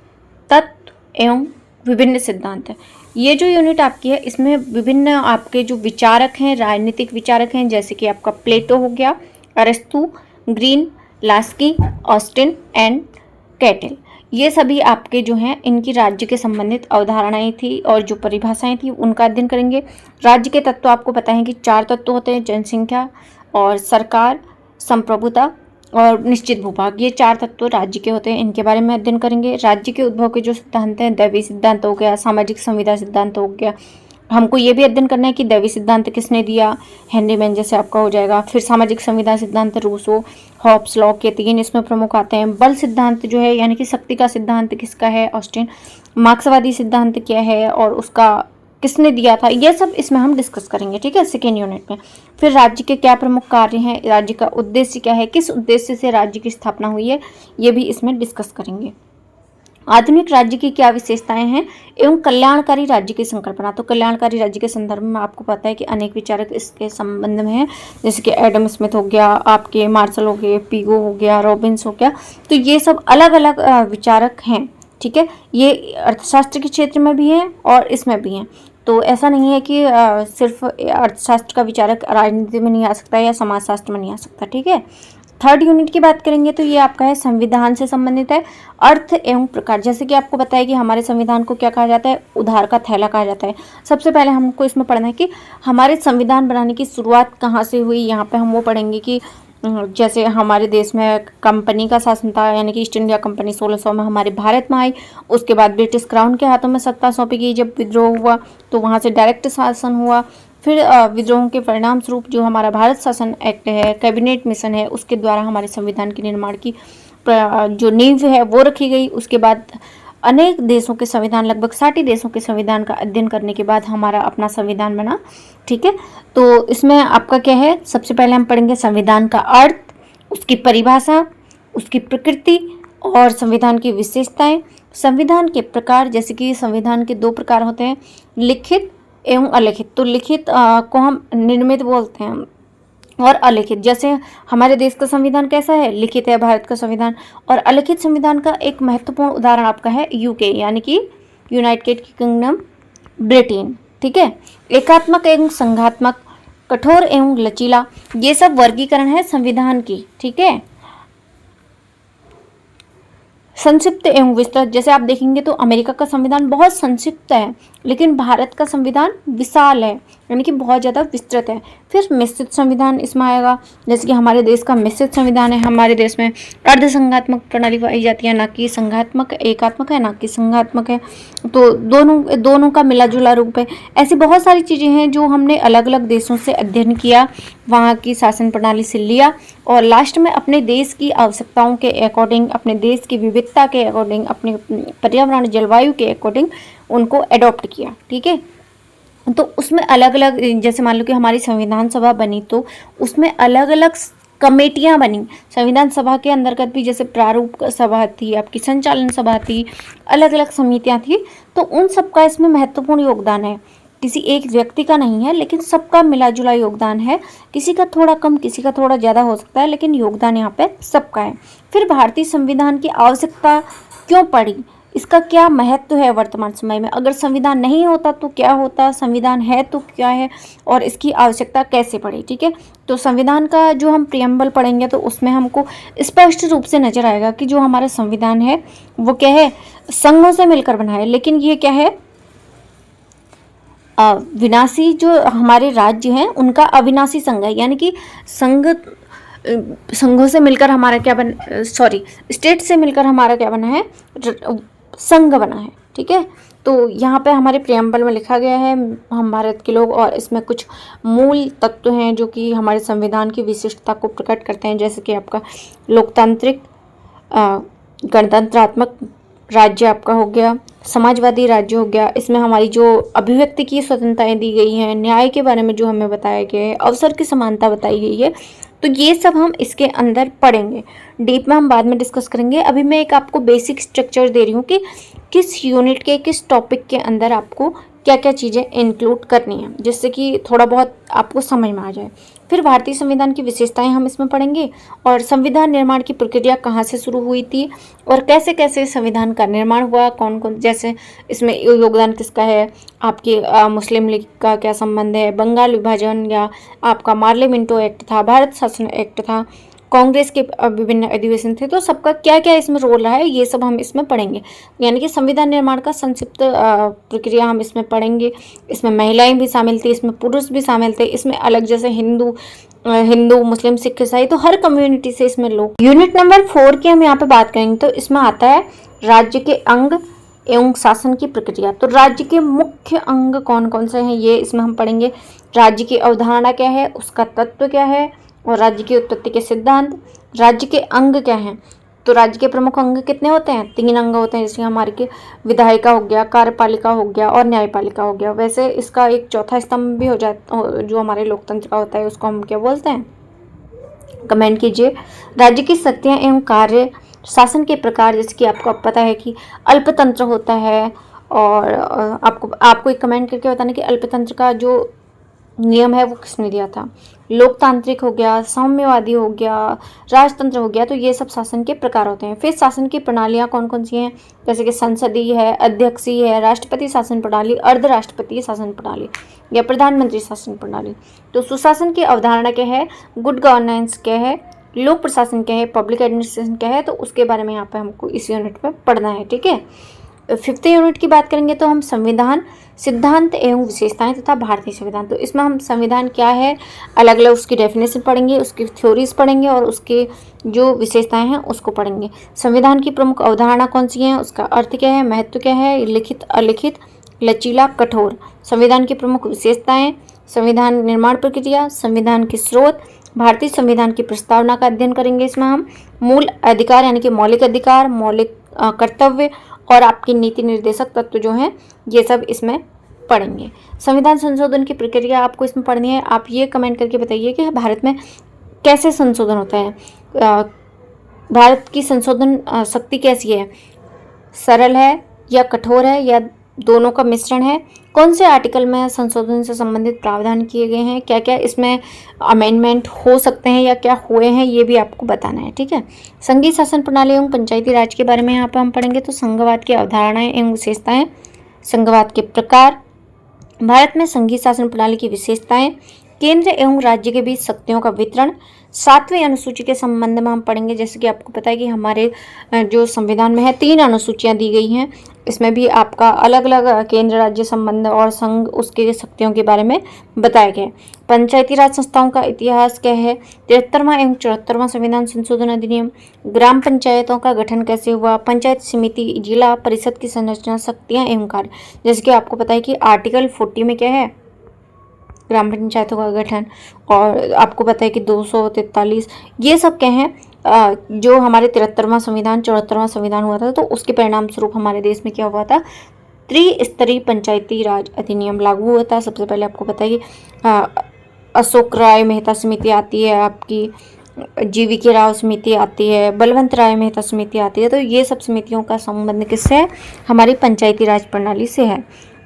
तत्व एवं विभिन्न सिद्धांत है। ये जो यूनिट आपकी है इसमें विभिन्न आपके जो विचारक हैं, राजनीतिक विचारक हैं, जैसे कि आपका प्लेटो हो गया, अरस्तु, green, Laski, Austin and cattle, ये सभी आपके जो हैं इनकी राज्य के संबंधित अवधारणाएं थी और जो परिभाषाएं थी उनका अध्ययन करेंगे। राज्य के तत्व आपको पता है कि 4 तत्व होते हैं, जनसंख्या और सरकार, संप्रभुता और निश्चित भूभाग, ये 4 तत्व राज्य के होते हैं, इनके बारे में अध्ययन करेंगे। राज्य के उद्भव के जो सिद्धांत हैं, दैवीय सिद्धांत हो गया, सामाजिक संविदा सिद्धांत हो गया। हमको ये भी अध्ययन करना है कि दैवीय सिद्धांत किसने दिया, हेनरी मैन जैसे आपका हो जाएगा। फिर सामाजिक संविदा सिद्धांत रूसो, हॉब्स, लॉक, ये 3 इसमें प्रमुख आते हैं। बल सिद्धांत जो है यानी कि शक्ति का सिद्धांत किसका है, ऑस्टिन। मार्क्सवादी सिद्धांत क्या है और उसका किसने दिया था, ये सब इसमें हम डिस्कस करेंगे, ठीक है, सेकेंड यूनिट में। फिर राज्य के क्या प्रमुख कार्य हैं, राज्य का उद्देश्य क्या है, किस उद्देश्य से राज्य की स्थापना हुई है, ये भी इसमें डिस्कस करेंगे। आधुनिक राज्य की क्या विशेषताएं हैं एवं कल्याणकारी राज्य की संकल्पना। तो कल्याणकारी राज्य के संदर्भ में आपको पता है कि अनेक विचारक इसके संबंध में हैं, जैसे कि एडम स्मिथ हो गया, आपके मार्शल हो गए, पीगो हो गया, रॉबिन्स हो गया। तो ये सब अलग अलग विचारक हैं, ठीक है। ये अर्थशास्त्र के क्षेत्र में भी हैं और इसमें भी हैं। तो ऐसा नहीं है कि सिर्फ अर्थशास्त्र का विचारक राजनीति में नहीं आ सकता या समाजशास्त्र में नहीं आ सकता, ठीक है। थर्ड यूनिट की बात करेंगे तो ये आपका है संविधान से संबंधित है, अर्थ एवं प्रकार। जैसे कि आपको पता है कि हमारे संविधान को क्या कहा जाता है, उधार का थैला कहा जाता है। सबसे पहले हमको इसमें पढ़ना है कि हमारे संविधान बनाने की शुरुआत कहाँ से हुई। यहाँ पे हम वो पढ़ेंगे कि जैसे हमारे देश में कंपनी का शासन था, यानी कि ईस्ट इंडिया कंपनी 1600 में हमारे भारत में आई। उसके बाद ब्रिटिश क्राउन के हाथों में सत्ता सौंपी गई। जब विद्रोह हुआ तो वहाँ से डायरेक्ट शासन हुआ। फिर विद्रोह के परिणाम स्वरूप जो हमारा भारत शासन एक्ट है, कैबिनेट मिशन है, उसके द्वारा हमारे संविधान के निर्माण की जो नींव है वो रखी गई। उसके बाद अनेक देशों के संविधान, लगभग 60 देशों के संविधान का अध्ययन करने के बाद हमारा अपना संविधान बना, ठीक है। तो इसमें आपका क्या है, सबसे पहले हम पढ़ेंगे संविधान का अर्थ, उसकी परिभाषा, उसकी प्रकृति और संविधान की विशेषताएं। संविधान के प्रकार, जैसे कि संविधान के 2 प्रकार होते हैं, लिखित एवं अलिखित। तो लिखित को हम निर्मित बोलते हैं और अलिखित, जैसे हमारे देश का संविधान कैसा है, लिखित है भारत का संविधान। और अलिखित संविधान का एक महत्वपूर्ण उदाहरण आपका है यूके, यानी कि यूनाइटेड किंगडम, ब्रिटेन, ठीक है। एकात्मक एवं संघात्मक, कठोर एवं लचीला, ये सब वर्गीकरण है संविधान की, ठीक है। संक्षिप्त एवं विस्तृत, जैसे आप देखेंगे तो अमेरिका का संविधान बहुत संक्षिप्त है, लेकिन भारत का संविधान विशाल है, यानी कि बहुत ज़्यादा विस्तृत है। फिर मिश्रित संविधान इसमें आएगा, जैसे कि हमारे देश का मिश्रित संविधान है। हमारे देश में अर्धसंघात्मक प्रणाली पाई जाती है, ना कि संघात्मक, एकात्मक है ना कि संघात्मक है। तो दोनों का मिला जुला रूप है। ऐसी बहुत सारी चीज़ें हैं जो हमने अलग अलग देशों से अध्ययन किया, वहाँ की शासन प्रणाली से लिया और लास्ट में अपने देश की आवश्यकताओं के अकॉर्डिंग, अपने देश की विविधता के अकॉर्डिंग, अपने पर्यावरण जलवायु के अकॉर्डिंग उनको एडॉप्ट किया, ठीक है। तो उसमें अलग अलग, जैसे मान लो कि हमारी संविधान सभा बनी तो उसमें अलग अलग कमेटियां बनी। संविधान सभा के अंतर्गत भी जैसे प्रारूप सभा थी, आपकी संचालन सभा थी, अलग अलग समितियां थी। तो उन सबका इसमें महत्वपूर्ण योगदान है, किसी एक व्यक्ति का नहीं है, लेकिन सबका मिला जुला योगदान है। किसी का थोड़ा कम, किसी का थोड़ा ज़्यादा हो सकता है, लेकिन योगदान यहाँ पे सबका है। फिर भारतीय संविधान की आवश्यकता क्यों पड़ी, इसका क्या महत्व है वर्तमान समय में, अगर संविधान नहीं होता तो क्या होता, संविधान है तो क्या है और इसकी आवश्यकता कैसे पड़ी, ठीक है। तो संविधान का जो हम प्रियम्बल पढ़ेंगे तो उसमें हमको स्पष्ट रूप से नजर आएगा कि जो हमारा संविधान है वो क्या है, संघों से मिलकर बना है, लेकिन ये क्या है, विनाशी जो हमारे राज्य हैं उनका अविनाशी संघ है। यानी कि संघ संघों से मिलकर हमारा क्या स्टेट से मिलकर हमारा क्या बना है, संघ बना है। ठीक है, तो यहाँ पे हमारे प्रियम्बल में लिखा गया है हम भारत के लोग, और इसमें कुछ मूल तत्व हैं जो कि हमारे संविधान की विशिष्टता को प्रकट करते हैं, जैसे कि आपका लोकतांत्रिक गणतंत्रात्मक राज्य आपका हो गया, समाजवादी राज्य हो गया, इसमें हमारी जो अभिव्यक्ति की स्वतंत्रताएं दी गई हैं, न्याय के बारे में जो हमें बताया गया है, अवसर की समानता बताई गई है। तो ये सब हम इसके अंदर पढ़ेंगे, डीप में हम बाद में डिस्कस करेंगे। अभी मैं एक आपको बेसिक स्ट्रक्चर दे रही हूँ कि किस यूनिट के किस टॉपिक के अंदर आपको क्या क्या चीज़ें इंक्लूड करनी है, जिससे कि थोड़ा बहुत आपको समझ में आ जाए। फिर भारतीय संविधान की विशेषताएं हम इसमें पढ़ेंगे, और संविधान निर्माण की प्रक्रिया कहाँ से शुरू हुई थी और कैसे कैसे संविधान का निर्माण हुआ, कौन कौन, जैसे इसमें योगदान किसका है, आपकी मुस्लिम लीग का क्या संबंध है, बंगाल विभाजन या आपका मार्ले मिंटो एक्ट था, भारत शासन एक्ट था, कांग्रेस के विभिन्न अधिवेशन थे, तो सबका क्या क्या इसमें रोल रहा है, ये सब हम इसमें पढ़ेंगे। यानी कि संविधान निर्माण का संक्षिप्त प्रक्रिया हम इसमें पढ़ेंगे। इसमें महिलाएं भी शामिल थी, इसमें पुरुष भी शामिल थे, इसमें अलग जैसे हिंदू मुस्लिम सिख ईसाई, तो हर कम्युनिटी से इसमें लोग। यूनिट नंबर 4 की हम यहाँ पे बात करेंगे, तो इसमें आता है राज्य के अंग एवं शासन की प्रक्रिया। तो राज्य के मुख्य अंग कौन कौन से हैं, ये इसमें हम पढ़ेंगे। राज्य की अवधारणा क्या है, उसका तत्व क्या है, और राज्य की उत्पत्ति के सिद्धांत। राज्य के अंग क्या हैं, तो राज्य के प्रमुख अंग कितने होते हैं, 3 अंग होते हैं, जैसे हमारे के विधायिका हो गया, कार्यपालिका हो गया और न्यायपालिका हो गया। वैसे इसका एक चौथा स्तंभ भी हो जाता, जो हमारे लोकतंत्र का होता है, उसको हम क्या बोलते हैं, कमेंट कीजिए। राज्य की शक्तियाँ एवं कार्य, शासन के प्रकार, जैसे कि आपको पता है कि अल्पतंत्र होता है, और आपको एक कमेंट करके बताना कि अल्पतंत्र का जो नियम है वो किसने दिया था। लोकतांत्रिक हो गया, साम्यवादी हो गया, राजतंत्र हो गया, तो ये सब शासन के प्रकार होते हैं। फिर शासन की प्रणालियाँ कौन कौन सी हैं, जैसे कि संसदीय है, अध्यक्षीय है, राष्ट्रपति शासन प्रणाली, अर्धराष्ट्रपति शासन प्रणाली या प्रधानमंत्री शासन प्रणाली। तो सुशासन की अवधारणा क्या है, गुड गवर्नेंस क्या है, लोक प्रशासन क्या है, पब्लिक एडमिनिस्ट्रेशन क्या है, तो उसके बारे में यहाँ पे हमको इस यूनिट में पढ़ना है। ठीक है, 5th यूनिट की बात करेंगे तो हम संविधान सिद्धांत एवं विशेषताएं तथा भारतीय संविधान। तो इसमें हम संविधान क्या है, अलग अलग उसकी डेफिनेशन पढ़ेंगे, उसकी थ्योरीज पढ़ेंगे, और उसके जो विशेषताएं हैं उसको पढ़ेंगे। संविधान की प्रमुख अवधारणा कौन सी है, उसका अर्थ क्या है, महत्व क्या है, लिखित अलिखित, लचीला कठोर। संविधान की प्रमुख विशेषताएं, संविधान निर्माण प्रक्रिया, संविधान के स्रोत, भारतीय संविधान की प्रस्तावना का अध्ययन करेंगे। इसमें हम मूल अधिकार यानी कि मौलिक अधिकार, मौलिक कर्तव्य और आपकी नीति निर्देशक तत्व जो हैं, ये सब इसमें पढ़ेंगे। संविधान संशोधन की प्रक्रिया आपको इसमें पढ़नी है। आप ये कमेंट करके बताइए कि भारत में कैसे संशोधन होता है, भारत की संशोधन शक्ति कैसी है, सरल है या कठोर है या दोनों का मिश्रण है, कौन से आर्टिकल में संशोधन से संबंधित प्रावधान किए गए हैं, क्या क्या इसमें अमेंडमेंट हो सकते हैं या क्या हुए हैं, ये भी आपको बताना है। ठीक है, संघीय शासन प्रणाली एवं पंचायती राज के बारे में यहाँ पर हम पढ़ेंगे। तो संघवाद की अवधारणाएं एवं विशेषताएं, संघवाद के प्रकार, भारत में संघीय शासन प्रणाली की विशेषताएं, केंद्र एवं राज्य के बीच शक्तियों का वितरण, 7वीं अनुसूची के संबंध में हम पढ़ेंगे। जैसे कि आपको पता है कि हमारे जो संविधान में है 3 अनुसूचियां दी गई हैं, इसमें भी आपका अलग अलग केंद्र राज्य संबंध और संघ उसके शक्तियों के बारे में बताया गया है। पंचायती राज संस्थाओं का इतिहास क्या है, 73वां एवं 74वां संविधान संशोधन अधिनियम, ग्राम पंचायतों का गठन कैसे हुआ, पंचायत समिति, जिला परिषद की संरचना, शक्तियाँ एवं कार्य। जैसे कि आपको पता है कि आर्टिकल 40 में क्या है, ग्राम पंचायतों का गठन, और आपको पता है कि 243, ये सब क्या हैं, जो हमारे 73वां संविधान 74वां संविधान हुआ था, तो उसके परिणाम स्वरूप हमारे देश में क्या हुआ था, त्रिस्तरीय पंचायती राज अधिनियम लागू हुआ था। सबसे पहले आपको पता है कि अशोक राय मेहता समिति आती है, आपकी जीवीके राव समिति आती है, बलवंत राय मेहता समिति आती है। तो ये सब समितियों का संबंध किससे है, हमारी पंचायती राज प्रणाली से है।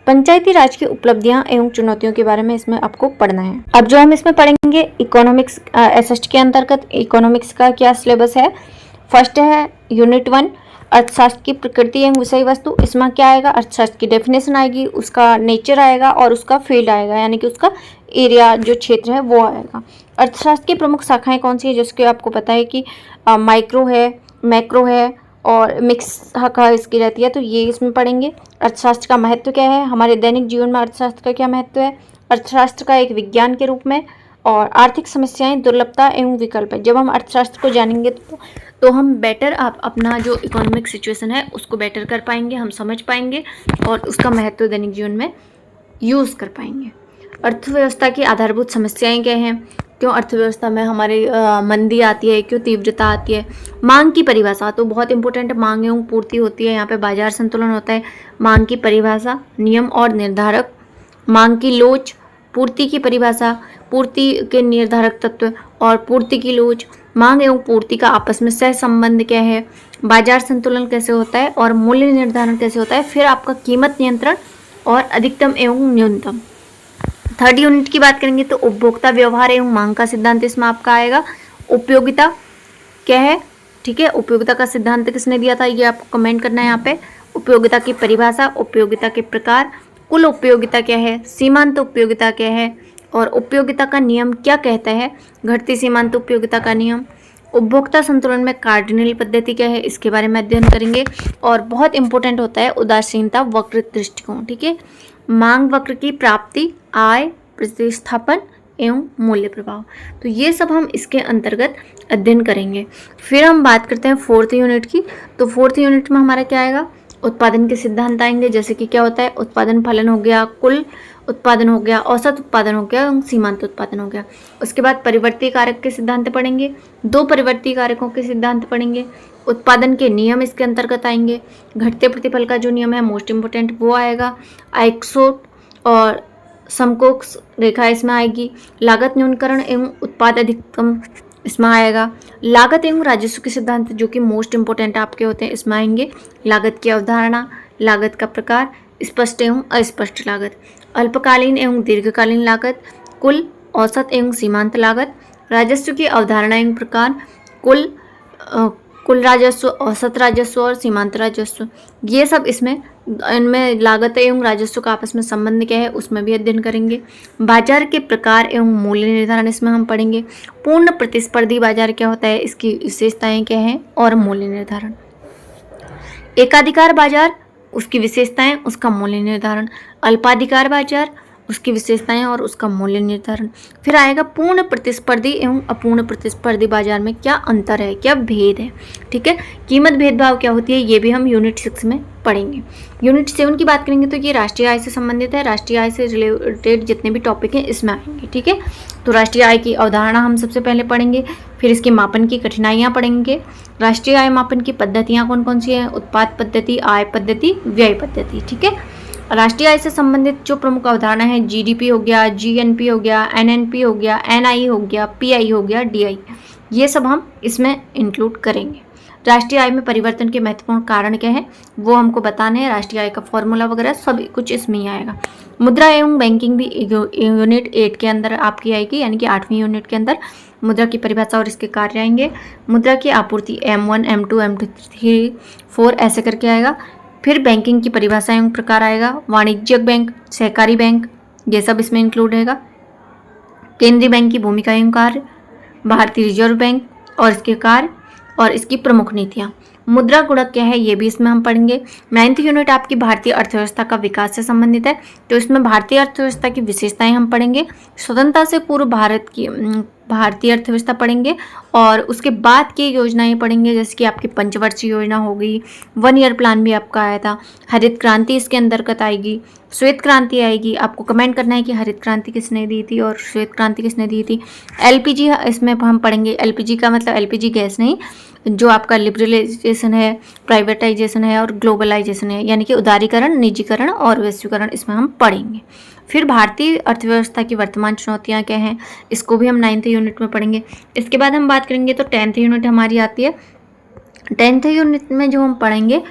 पंचायती राज की उपलब्धियां एवं चुनौतियों के बारे में इसमें आपको पढ़ना है। अब जो हम इसमें पढ़ेंगे इकोनॉमिक्स, एसएसटी के अंतर्गत इकोनॉमिक्स का क्या सिलेबस है। फर्स्ट है यूनिट 1 अर्थशास्त्र की प्रकृति एवं विषय वस्तु। इसमें क्या आएगा, अर्थशास्त्र की डेफिनेशन आएगी, उसका नेचर आएगा और उसका फील्ड आएगा, यानी कि उसका एरिया जो क्षेत्र है वो आएगा। अर्थशास्त्र की प्रमुख शाखाएं कौन सी है, जिसके आपको पता है कि माइक्रो है, मैक्रो है और मिक्स शाखा इसकी रहती है, तो ये इसमें पढ़ेंगे। अर्थशास्त्र का महत्व क्या है, हमारे दैनिक जीवन में अर्थशास्त्र का क्या महत्व है, अर्थशास्त्र का एक विज्ञान के रूप में और आर्थिक समस्याएं, दुर्लभता एवं विकल्प है। जब हम अर्थशास्त्र को जानेंगे तो हम बेटर आप अपना जो इकोनॉमिक सिचुएशन है उसको बेटर कर पाएंगे, हम समझ पाएंगे और उसका महत्व दैनिक जीवन में यूज़ कर पाएंगे। अर्थव्यवस्था की आधारभूत समस्याएं क्या हैं, क्यों अर्थव्यवस्था में हमारी मंदी आती है, क्यों तीव्रता आती है। मांग की परिभाषा तो बहुत इंपॉर्टेंट है, मांग एवं पूर्ति होती है, यहाँ पे बाजार संतुलन होता है। मांग की परिभाषा, नियम और निर्धारक, मांग की लोच, पूर्ति की परिभाषा, पूर्ति के निर्धारक तत्व और पूर्ति की लोच, मांग एवं पूर्ति का आपस में सह संबंध क्या है, बाजार संतुलन कैसे होता है और मूल्य निर्धारण कैसे होता है, फिर आपका कीमत नियंत्रण और अधिकतम एवं न्यूनतम। थर्ड यूनिट की बात करेंगे तो उपभोक्ता व्यवहार एवं मांग का सिद्धांत इसमें आपका आएगा। उपयोगिता क्या है, ठीक है, उपयोगिता का सिद्धांत किसने दिया था ये आपको कमेंट करना है यहाँ पे। उपयोगिता की परिभाषा, उपयोगिता के प्रकार, कुल उपयोगिता क्या है, सीमांत उपयोगिता क्या है और उपयोगिता का नियम क्या कहता है, घटती सीमांत उपयोगिता का नियम। उपभोक्ता संतुलन में कार्डिनल पद्धति क्या है, इसके बारे में अध्ययन करेंगे। और बहुत इंपॉर्टेंट होता है उदासीनता वक्र दृष्टिकोण, ठीक है। मांग वक्र की प्राप्ति, आय, प्रतिस्थापन एवं मूल्य प्रभाव, तो ये सब हम इसके अंतर्गत अध्ययन करेंगे। फिर हम बात करते हैं फोर्थ यूनिट की। तो फोर्थ यूनिट में हमारा क्या आएगा, उत्पादन के सिद्धांत आएंगे, जैसे कि क्या होता है उत्पादन फलन हो गया, कुल उत्पादन हो गया, औसत उत्पादन हो गया एवं सीमांत उत्पादन हो गया। उसके बाद परिवर्ती कारक के सिद्धांत पढ़ेंगे, 2 परिवर्ती कारकों के सिद्धांत पढ़ेंगे। उत्पादन के नियम इसके अंतर्गत आएंगे। घटते प्रतिफल का जो नियम है मोस्ट इम्पोर्टेंट वो आएगा। आइक्सोट और समकोक्ष रेखा इसमें आएगी। लागत न्यूनीकरण एवं उत्पाद अधिकतम इसमें आएगा। लागत एवं राजस्व के सिद्धांत जो कि मोस्ट इम्पोर्टेंट आपके होते हैं इसमें आएंगे। लागत की अवधारणा, लागत का प्रकार, स्पष्ट एवं अस्पष्ट लागत, अल्पकालीन एवं दीर्घकालीन लागत, कुल, औसत एवं सीमांत लागत, राजस्व की अवधारणा एवं प्रकार, कुल राजस्व, औसत राजस्व और सीमांत राजस्व, ये सब इनमें लागत एवं राजस्व का आपस में संबंध क्या है उसमें भी अध्ययन करेंगे। बाजार के प्रकार एवं मूल्य निर्धारण इसमें हम पढ़ेंगे। पूर्ण प्रतिस्पर्धी बाजार क्या होता है, इसकी विशेषताएं क्या हैं और मूल्य निर्धारण। एकाधिकार बाजार, उसकी विशेषताएं, उसका मूल्य निर्धारण। अल्पाधिकार बाजार, उसकी विशेषताएं और उसका मूल्य निर्धारण। फिर आएगा पूर्ण प्रतिस्पर्धी एवं अपूर्ण प्रतिस्पर्धी बाजार में क्या अंतर है, क्या भेद है, ठीक है। कीमत भेदभाव क्या होती है ये भी हम यूनिट 6 में पढ़ेंगे। यूनिट 7 की बात करेंगे तो ये राष्ट्रीय आय से संबंधित है। राष्ट्रीय आय से रिलेटेड जितने भी टॉपिक हैं इसमें आएंगे, ठीक है। तो राष्ट्रीय आय की अवधारणा हम सबसे पहले पढ़ेंगे, फिर इसके मापन की कठिनाइयाँ पढ़ेंगे। राष्ट्रीय आय मापन की पद्धतियाँ कौन कौन सी हैं, उत्पाद पद्धति, आय पद्धति, व्यय पद्धति, ठीक है। राष्ट्रीय आय से संबंधित जो प्रमुख अवधारणा है, जीडीपी हो गया, जीएनपी हो गया, एनएनपी हो गया, एनआई हो गया, पीआई हो गया, डीआई, ये सब हम इसमें इंक्लूड करेंगे। राष्ट्रीय आय में परिवर्तन के महत्वपूर्ण कारण क्या है वो हमको बताने हैं। राष्ट्रीय आय का फॉर्मूला वगैरह सब कुछ इसमें ही आएगा। मुद्रा एवं बैंकिंग भी यूनिट 8 के अंदर आपकी आएगी, यानी कि 8वीं यूनिट के अंदर मुद्रा की परिभाषा और इसके कार्य आएंगे। मुद्रा की आपूर्ति M1, M2, M2, 3, 4 ऐसे करके आएगा। फिर बैंकिंग की परिभाषा एवं प्रकार आएगा। वाणिज्यिक बैंक, सहकारी बैंक, ये सब इसमें इंक्लूड रहेगा। केंद्रीय बैंक की भूमिका एवं कार्य, भारतीय रिजर्व बैंक और इसके कार्य और इसकी प्रमुख नीतियाँ। मुद्रा गुणक क्या है ये भी इसमें हम पढ़ेंगे। 9th यूनिट आपकी भारतीय अर्थव्यवस्था का विकास से संबंधित है, तो इसमें भारतीय अर्थव्यवस्था की विशेषताएं हम पढ़ेंगे। स्वतंत्रता से पूर्व भारत की भारतीय अर्थव्यवस्था पढ़ेंगे और उसके बाद की योजनाएं पढ़ेंगे, जैसे कि आपकी पंचवर्षीय योजना हो गई, 1 ईयर प्लान भी आपका आया था। हरित क्रांति इसके अंतर्गत आएगी, श्वेत क्रांति आएगी। आपको कमेंट करना है कि हरित क्रांति किसने दी थी और श्वेत क्रांति किसने दी थी। एलपीजी इसमें हम पढ़ेंगे। एलपीजी का मतलब एलपीजी गैस नहीं, जो आपका लिबरलाइजेशन है, प्राइवेटाइजेशन है और ग्लोबलाइजेशन है, यानी कि उदारीकरण, निजीकरण और वैश्वीकरण, इसमें हम पढ़ेंगे। फिर भारतीय अर्थव्यवस्था की वर्तमान चुनौतियां क्या हैं, इसको भी हम 9th यूनिट में पढ़ेंगे। इसके बाद हम बात करेंगे तो 10th यूनिट हमारी आती है। 10th यूनिट में जो हम पढ़ेंगे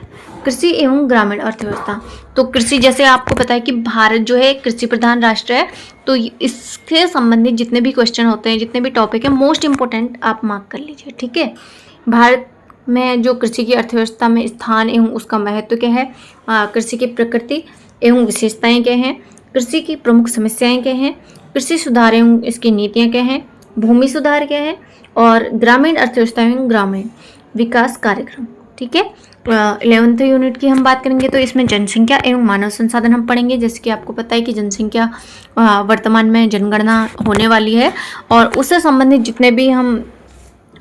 कृषि एवं ग्रामीण अर्थव्यवस्था। तो कृषि, जैसे आपको पता है कि भारत जो है कृषि प्रधान राष्ट्र है, तो इसके संबंधित जितने भी क्वेश्चन होते हैं, जितने भी टॉपिक है, मोस्ट इम्पोर्टेंट आप मार्क कर लीजिए, ठीक है। भारत में जो कृषि की अर्थव्यवस्था में स्थान एवं उसका महत्व क्या है, कृषि की प्रकृति एवं विशेषताएं क्या हैं, कृषि की प्रमुख समस्याएं क्या हैं, कृषि सुधार एवं इसकी नीतियां क्या हैं, भूमि सुधार क्या है और ग्रामीण अर्थव्यवस्था एवं ग्रामीण विकास कार्यक्रम, ठीक है। 11th यूनिट की हम बात करेंगे तो इसमें जनसंख्या एवं मानव संसाधन हम पढ़ेंगे। जैसे कि आपको पता है कि जनसंख्या वर्तमान में जनगणना होने वाली है और उससे संबंधित जितने भी हम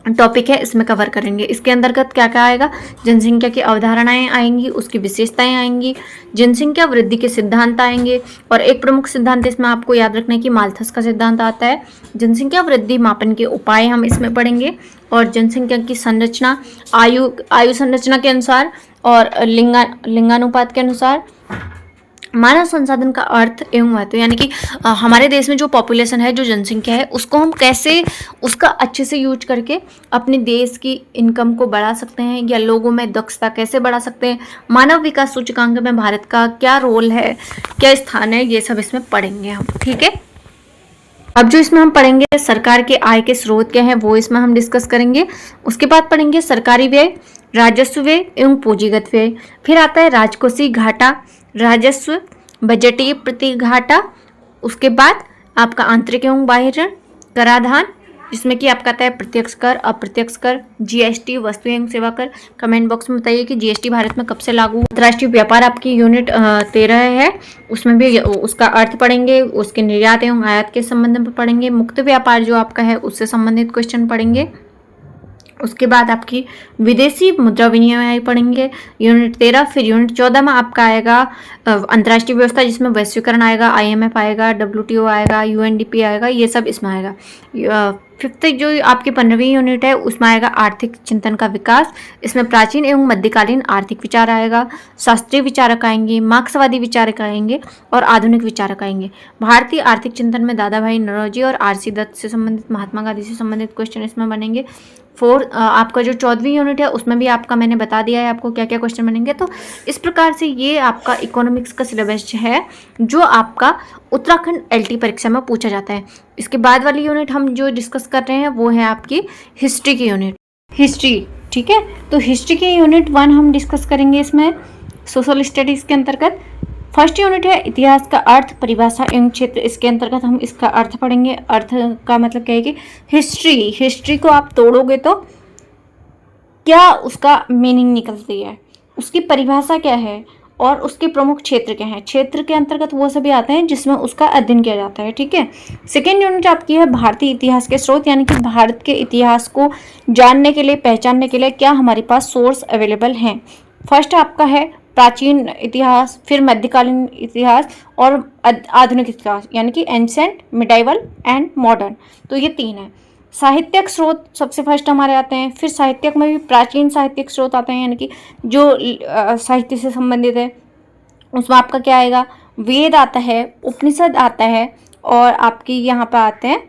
टॉपिक है इसमें कवर करेंगे। इसके अंतर्गत क्या क्या आएगा, जनसंख्या की अवधारणाएं आएंगी, उसकी विशेषताएं आएंगी, जनसंख्या वृद्धि के सिद्धांत आएंगे और एक प्रमुख सिद्धांत इसमें आपको याद रखना है कि माल्थस का सिद्धांत आता है। जनसंख्या वृद्धि मापन के उपाय हम इसमें पढ़ेंगे और जनसंख्या की संरचना आयु संरचना के अनुसार और लिंगानुपात के अनुसार मानव संसाधन का अर्थ एवं महत्व, यानी कि हमारे देश में जो पॉपुलेशन है, जो जनसंख्या है, उसको हम कैसे उसका अच्छे से यूज करके अपने देश की इनकम को बढ़ा सकते हैं या लोगों में दक्षता कैसे बढ़ा सकते हैं, मानव विकास सूचकांक में भारत का क्या रोल है, क्या स्थान है, ये सब इसमें पढ़ेंगे हम। ठीक है, अब जो इसमें हम पढ़ेंगे सरकार के आय के स्रोत क्या है वो इसमें हम डिस्कस करेंगे। उसके बाद पढ़ेंगे सरकारी व्यय, राजस्व व्यय एवं पूंजीगत व्यय। फिर आता है राजकोषीय घाटा, राजस्व, बजटीय प्रतिघाटा। उसके बाद आपका आंतरिक एवं बाह्य ऋण, कराधान, जिसमें कि आपका आता है प्रत्यक्ष कर, अप्रत्यक्ष कर, जीएसटी, वस्तु एवं सेवा कर। कमेंट बॉक्स में बताइए कि जीएसटी भारत में कब से लागू हुआ। अंतर्राष्ट्रीय व्यापार आपकी यूनिट 13 है, उसमें भी उसका अर्थ पढ़ेंगे, उसके निर्यात एवं आयात के संबंध में पढ़ेंगे। मुक्त व्यापार जो आपका है उससे संबंधित क्वेश्चन पढ़ेंगे। उसके बाद आपकी विदेशी मुद्रा विनिमय पढ़ेंगे यूनिट 13। फिर यूनिट 14 में आपका आएगा अंतर्राष्ट्रीय व्यवस्था, जिसमें वैश्वीकरण आएगा, आईएमएफ आएगा, डब्ल्यूटीओ आएगा, यूएनडीपी आएगा, ये सब इसमें आएगा। फिफ्थ जो आपकी 15वीं यूनिट है उसमें आएगा आर्थिक चिंतन का विकास। इसमें प्राचीन एवं मध्यकालीन आर्थिक विचार आएगा, शास्त्रीय विचारक आएंगे, मार्क्सवादी विचारक आएंगे और आधुनिक विचारक आएंगे। भारतीय आर्थिक चिंतन में दादा भाई नौरोजी और आरसी दत्त से संबंधित, महात्मा गांधी से संबंधित क्वेश्चन इसमें बनेंगे। आपका जो 14वीं यूनिट है उसमें भी आपका मैंने बता दिया है आपको क्या क्या क्वेश्चन बनेंगे। तो इस प्रकार से ये आपका इकोनॉमिक्स का सिलेबस है जो आपका उत्तराखंड एलटी परीक्षा में पूछा जाता है। इसके बाद वाली यूनिट हम जो डिस्कस कर रहे हैं वो है आपकी हिस्ट्री की यूनिट, हिस्ट्री। ठीक है, तो हिस्ट्री की यूनिट 1 हम डिस्कस करेंगे इसमें सोशल स्टडीज के अंतर्गत। फर्स्ट यूनिट है इतिहास का अर्थ, परिभाषा एवं क्षेत्र। इसके अंतर्गत हम इसका अर्थ पढ़ेंगे। अर्थ का मतलब क्या है कि हिस्ट्री को आप तोड़ोगे तो क्या उसका मीनिंग निकलती है, उसकी परिभाषा क्या है और उसके प्रमुख क्षेत्र क्या हैं। क्षेत्र के अंतर्गत वो सभी आते हैं जिसमें उसका अध्ययन किया जाता है। ठीक है, सेकेंड यूनिट आपकी है भारतीय इतिहास के स्रोत, यानी कि भारत के इतिहास को जानने के लिए, पहचानने के लिए क्या हमारे पास सोर्स अवेलेबल हैं। फर्स्ट आपका है प्राचीन इतिहास, फिर मध्यकालीन इतिहास और आधुनिक इतिहास, यानी कि एंशेंट, मिडाइवल एंड मॉडर्न। तो ये 3 है। साहित्यिक स्रोत सबसे फर्स्ट हमारे आते हैं, फिर साहित्यिक में भी प्राचीन साहित्यिक स्रोत आते हैं, यानी कि जो साहित्य से संबंधित है। उसमें आपका क्या आएगा, वेद आता है, उपनिषद आता है और आपकी यहाँ पर आते हैं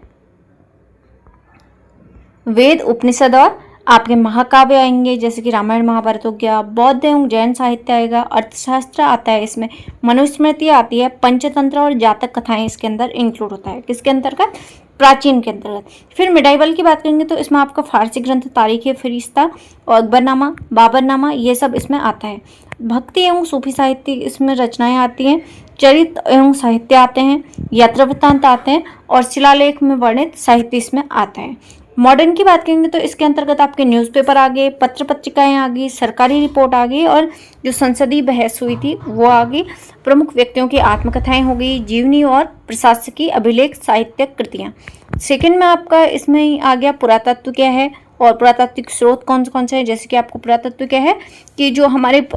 वेद, उपनिषद और आपके महाकाव्य आएंगे, जैसे कि रामायण महाभारत हो गया। बौद्ध एवं जैन साहित्य आएगा, अर्थशास्त्र आता है, इसमें मनुस्मृति आती है, पंचतंत्र और जातक कथाएं इसके अंदर इंक्लूड होता है। किसके अंतर्गत, प्राचीन के अंतर्गत। फिर मिडाइवल की बात करेंगे तो इसमें आपका फारसी ग्रंथ तारीख फरिश्ता और अकबरनामा, बाबरनामा, ये सब इसमें आता है। भक्ति एवं सूफी साहित्य इसमें रचनाएं आती हैं, चरित्र एवं साहित्य आते हैं, यात्रा वृत्तांत आते हैं और शिलालेख में वर्णित साहित्य इसमें आता है। मॉडर्न की बात करेंगे तो इसके अंतर्गत आपके न्यूज़पेपर आ गए, पत्र पत्रिकाएं आ गई, सरकारी रिपोर्ट आ गई और जो संसदीय बहस हुई थी वो आ गई। प्रमुख व्यक्तियों की आत्मकथाएं हो गई, जीवनी और प्रशासकीय अभिलेख, साहित्यिक कृतियां। सेकंड में आपका इसमें आ गया पुरातत्व क्या है और पुरातात्विक स्रोत कौन कौन से हैं। जैसे कि आपको पुरातत्व क्या है कि जो हमारे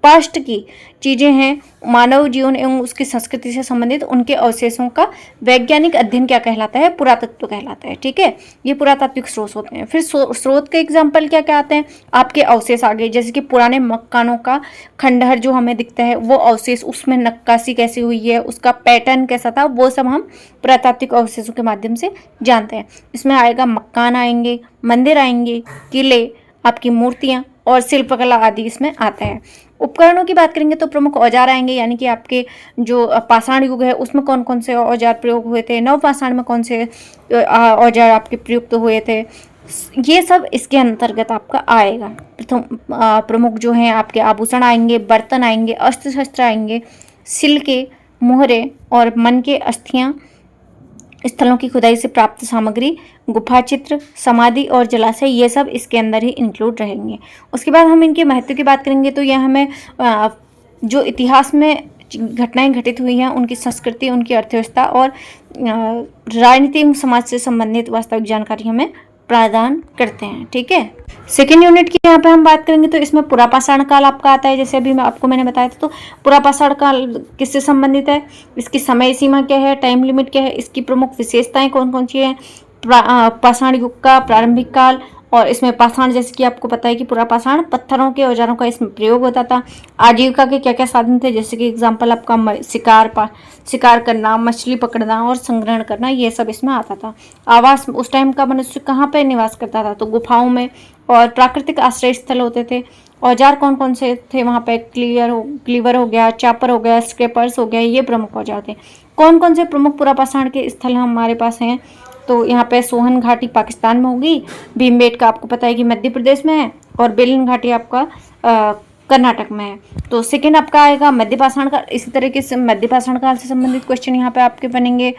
पास्ट की चीज़ें हैं, मानव जीवन एवं उसकी संस्कृति से संबंधित उनके अवशेषों का वैज्ञानिक अध्ययन क्या कहलाता है, पुरातत्व कहलाता है। ठीक है, ये पुरातात्विक स्रोत होते हैं। फिर स्रोत के एग्जाम्पल क्या क्या आते हैं, आपके अवशेष आ गए, जैसे कि पुराने मकानों का खंडहर जो हमें दिखता है वो अवशेष, उसमें नक्काशी कैसी हुई है, उसका पैटर्न कैसा था, वो सब हम पुरातात्विक अवशेषों के माध्यम से जानते हैं। इसमें आएगा मकान आएंगे, मंदिर आएंगे, किले, आपकी मूर्तियाँ और शिल्पकला आदि इसमें आता है। उपकरणों की बात करेंगे तो प्रमुख औजार आएंगे, यानी कि आपके जो पाषाण युग है उसमें कौन कौन से औजार प्रयोग हुए थे, नवपाषाण में कौन से औजार आपके प्रयुक्त हुए थे, ये सब इसके अंतर्गत आपका आएगा। प्रमुख जो हैं आपके आभूषण आएंगे, बर्तन आएंगे, अस्त्र शस्त्र आएंगे, सिल के मोहरे और मन के अस्थियाँ, स्थलों की खुदाई से प्राप्त सामग्री, गुफा चित्र, समाधि और जलाशय, ये सब इसके अंदर ही इंक्लूड रहेंगे। उसके बाद हम इनके महत्व की बात करेंगे तो यह हमें जो इतिहास में घटनाएं घटित हुई हैं उनकी संस्कृति, उनकी अर्थव्यवस्था और राजनीति एवं समाज से संबंधित वास्तविक जानकारी हमें प्रदान करते हैं। ठीक है, सेकेंड यूनिट की यहाँ पे हम बात करेंगे तो इसमें पुरापाषाण काल आपका आता है। जैसे अभी मैंने बताया था, तो पुरापाषाण काल किससे संबंधित है, इसकी समय सीमा क्या है, टाइम लिमिट क्या है, इसकी प्रमुख विशेषताएं कौन कौन सी हैं, पाषाण युग का प्रारंभिक काल, और इसमें पाषाण जैसे कि आपको पता है कि पुरापाषाण पत्थरों के औजारों का इसमें प्रयोग होता था। आजीविका के क्या क्या साधन थे, जैसे कि एग्जाम्पल आपका शिकार करना, मछली पकड़ना और संग्रहण करना, ये सब इसमें आता था। आवास, उस टाइम का मनुष्य कहाँ पे निवास करता था, तो गुफाओं में, और प्राकृतिक आश्रय स्थल होते थे। औजार कौन कौन से थे वहाँ पे, क्लीवर हो गया, चापर हो गया, स्क्रैपर्स हो गया, ये प्रमुख औजार थे। कौन कौन से प्रमुख पुरापाषाण के स्थल हमारे पास हैं, तो यहाँ पे सोहन घाटी पाकिस्तान में होगी, भीमबेटका आपको पता है कि मध्य प्रदेश में है, और बेलन घाटी आपका कर्नाटक में है। तो सेकेंड आपका आएगा मध्यपाषाण काल। इसी तरीके से मध्यपाषाण काल से संबंधित क्वेश्चन यहाँ पे आपके बनेंगे।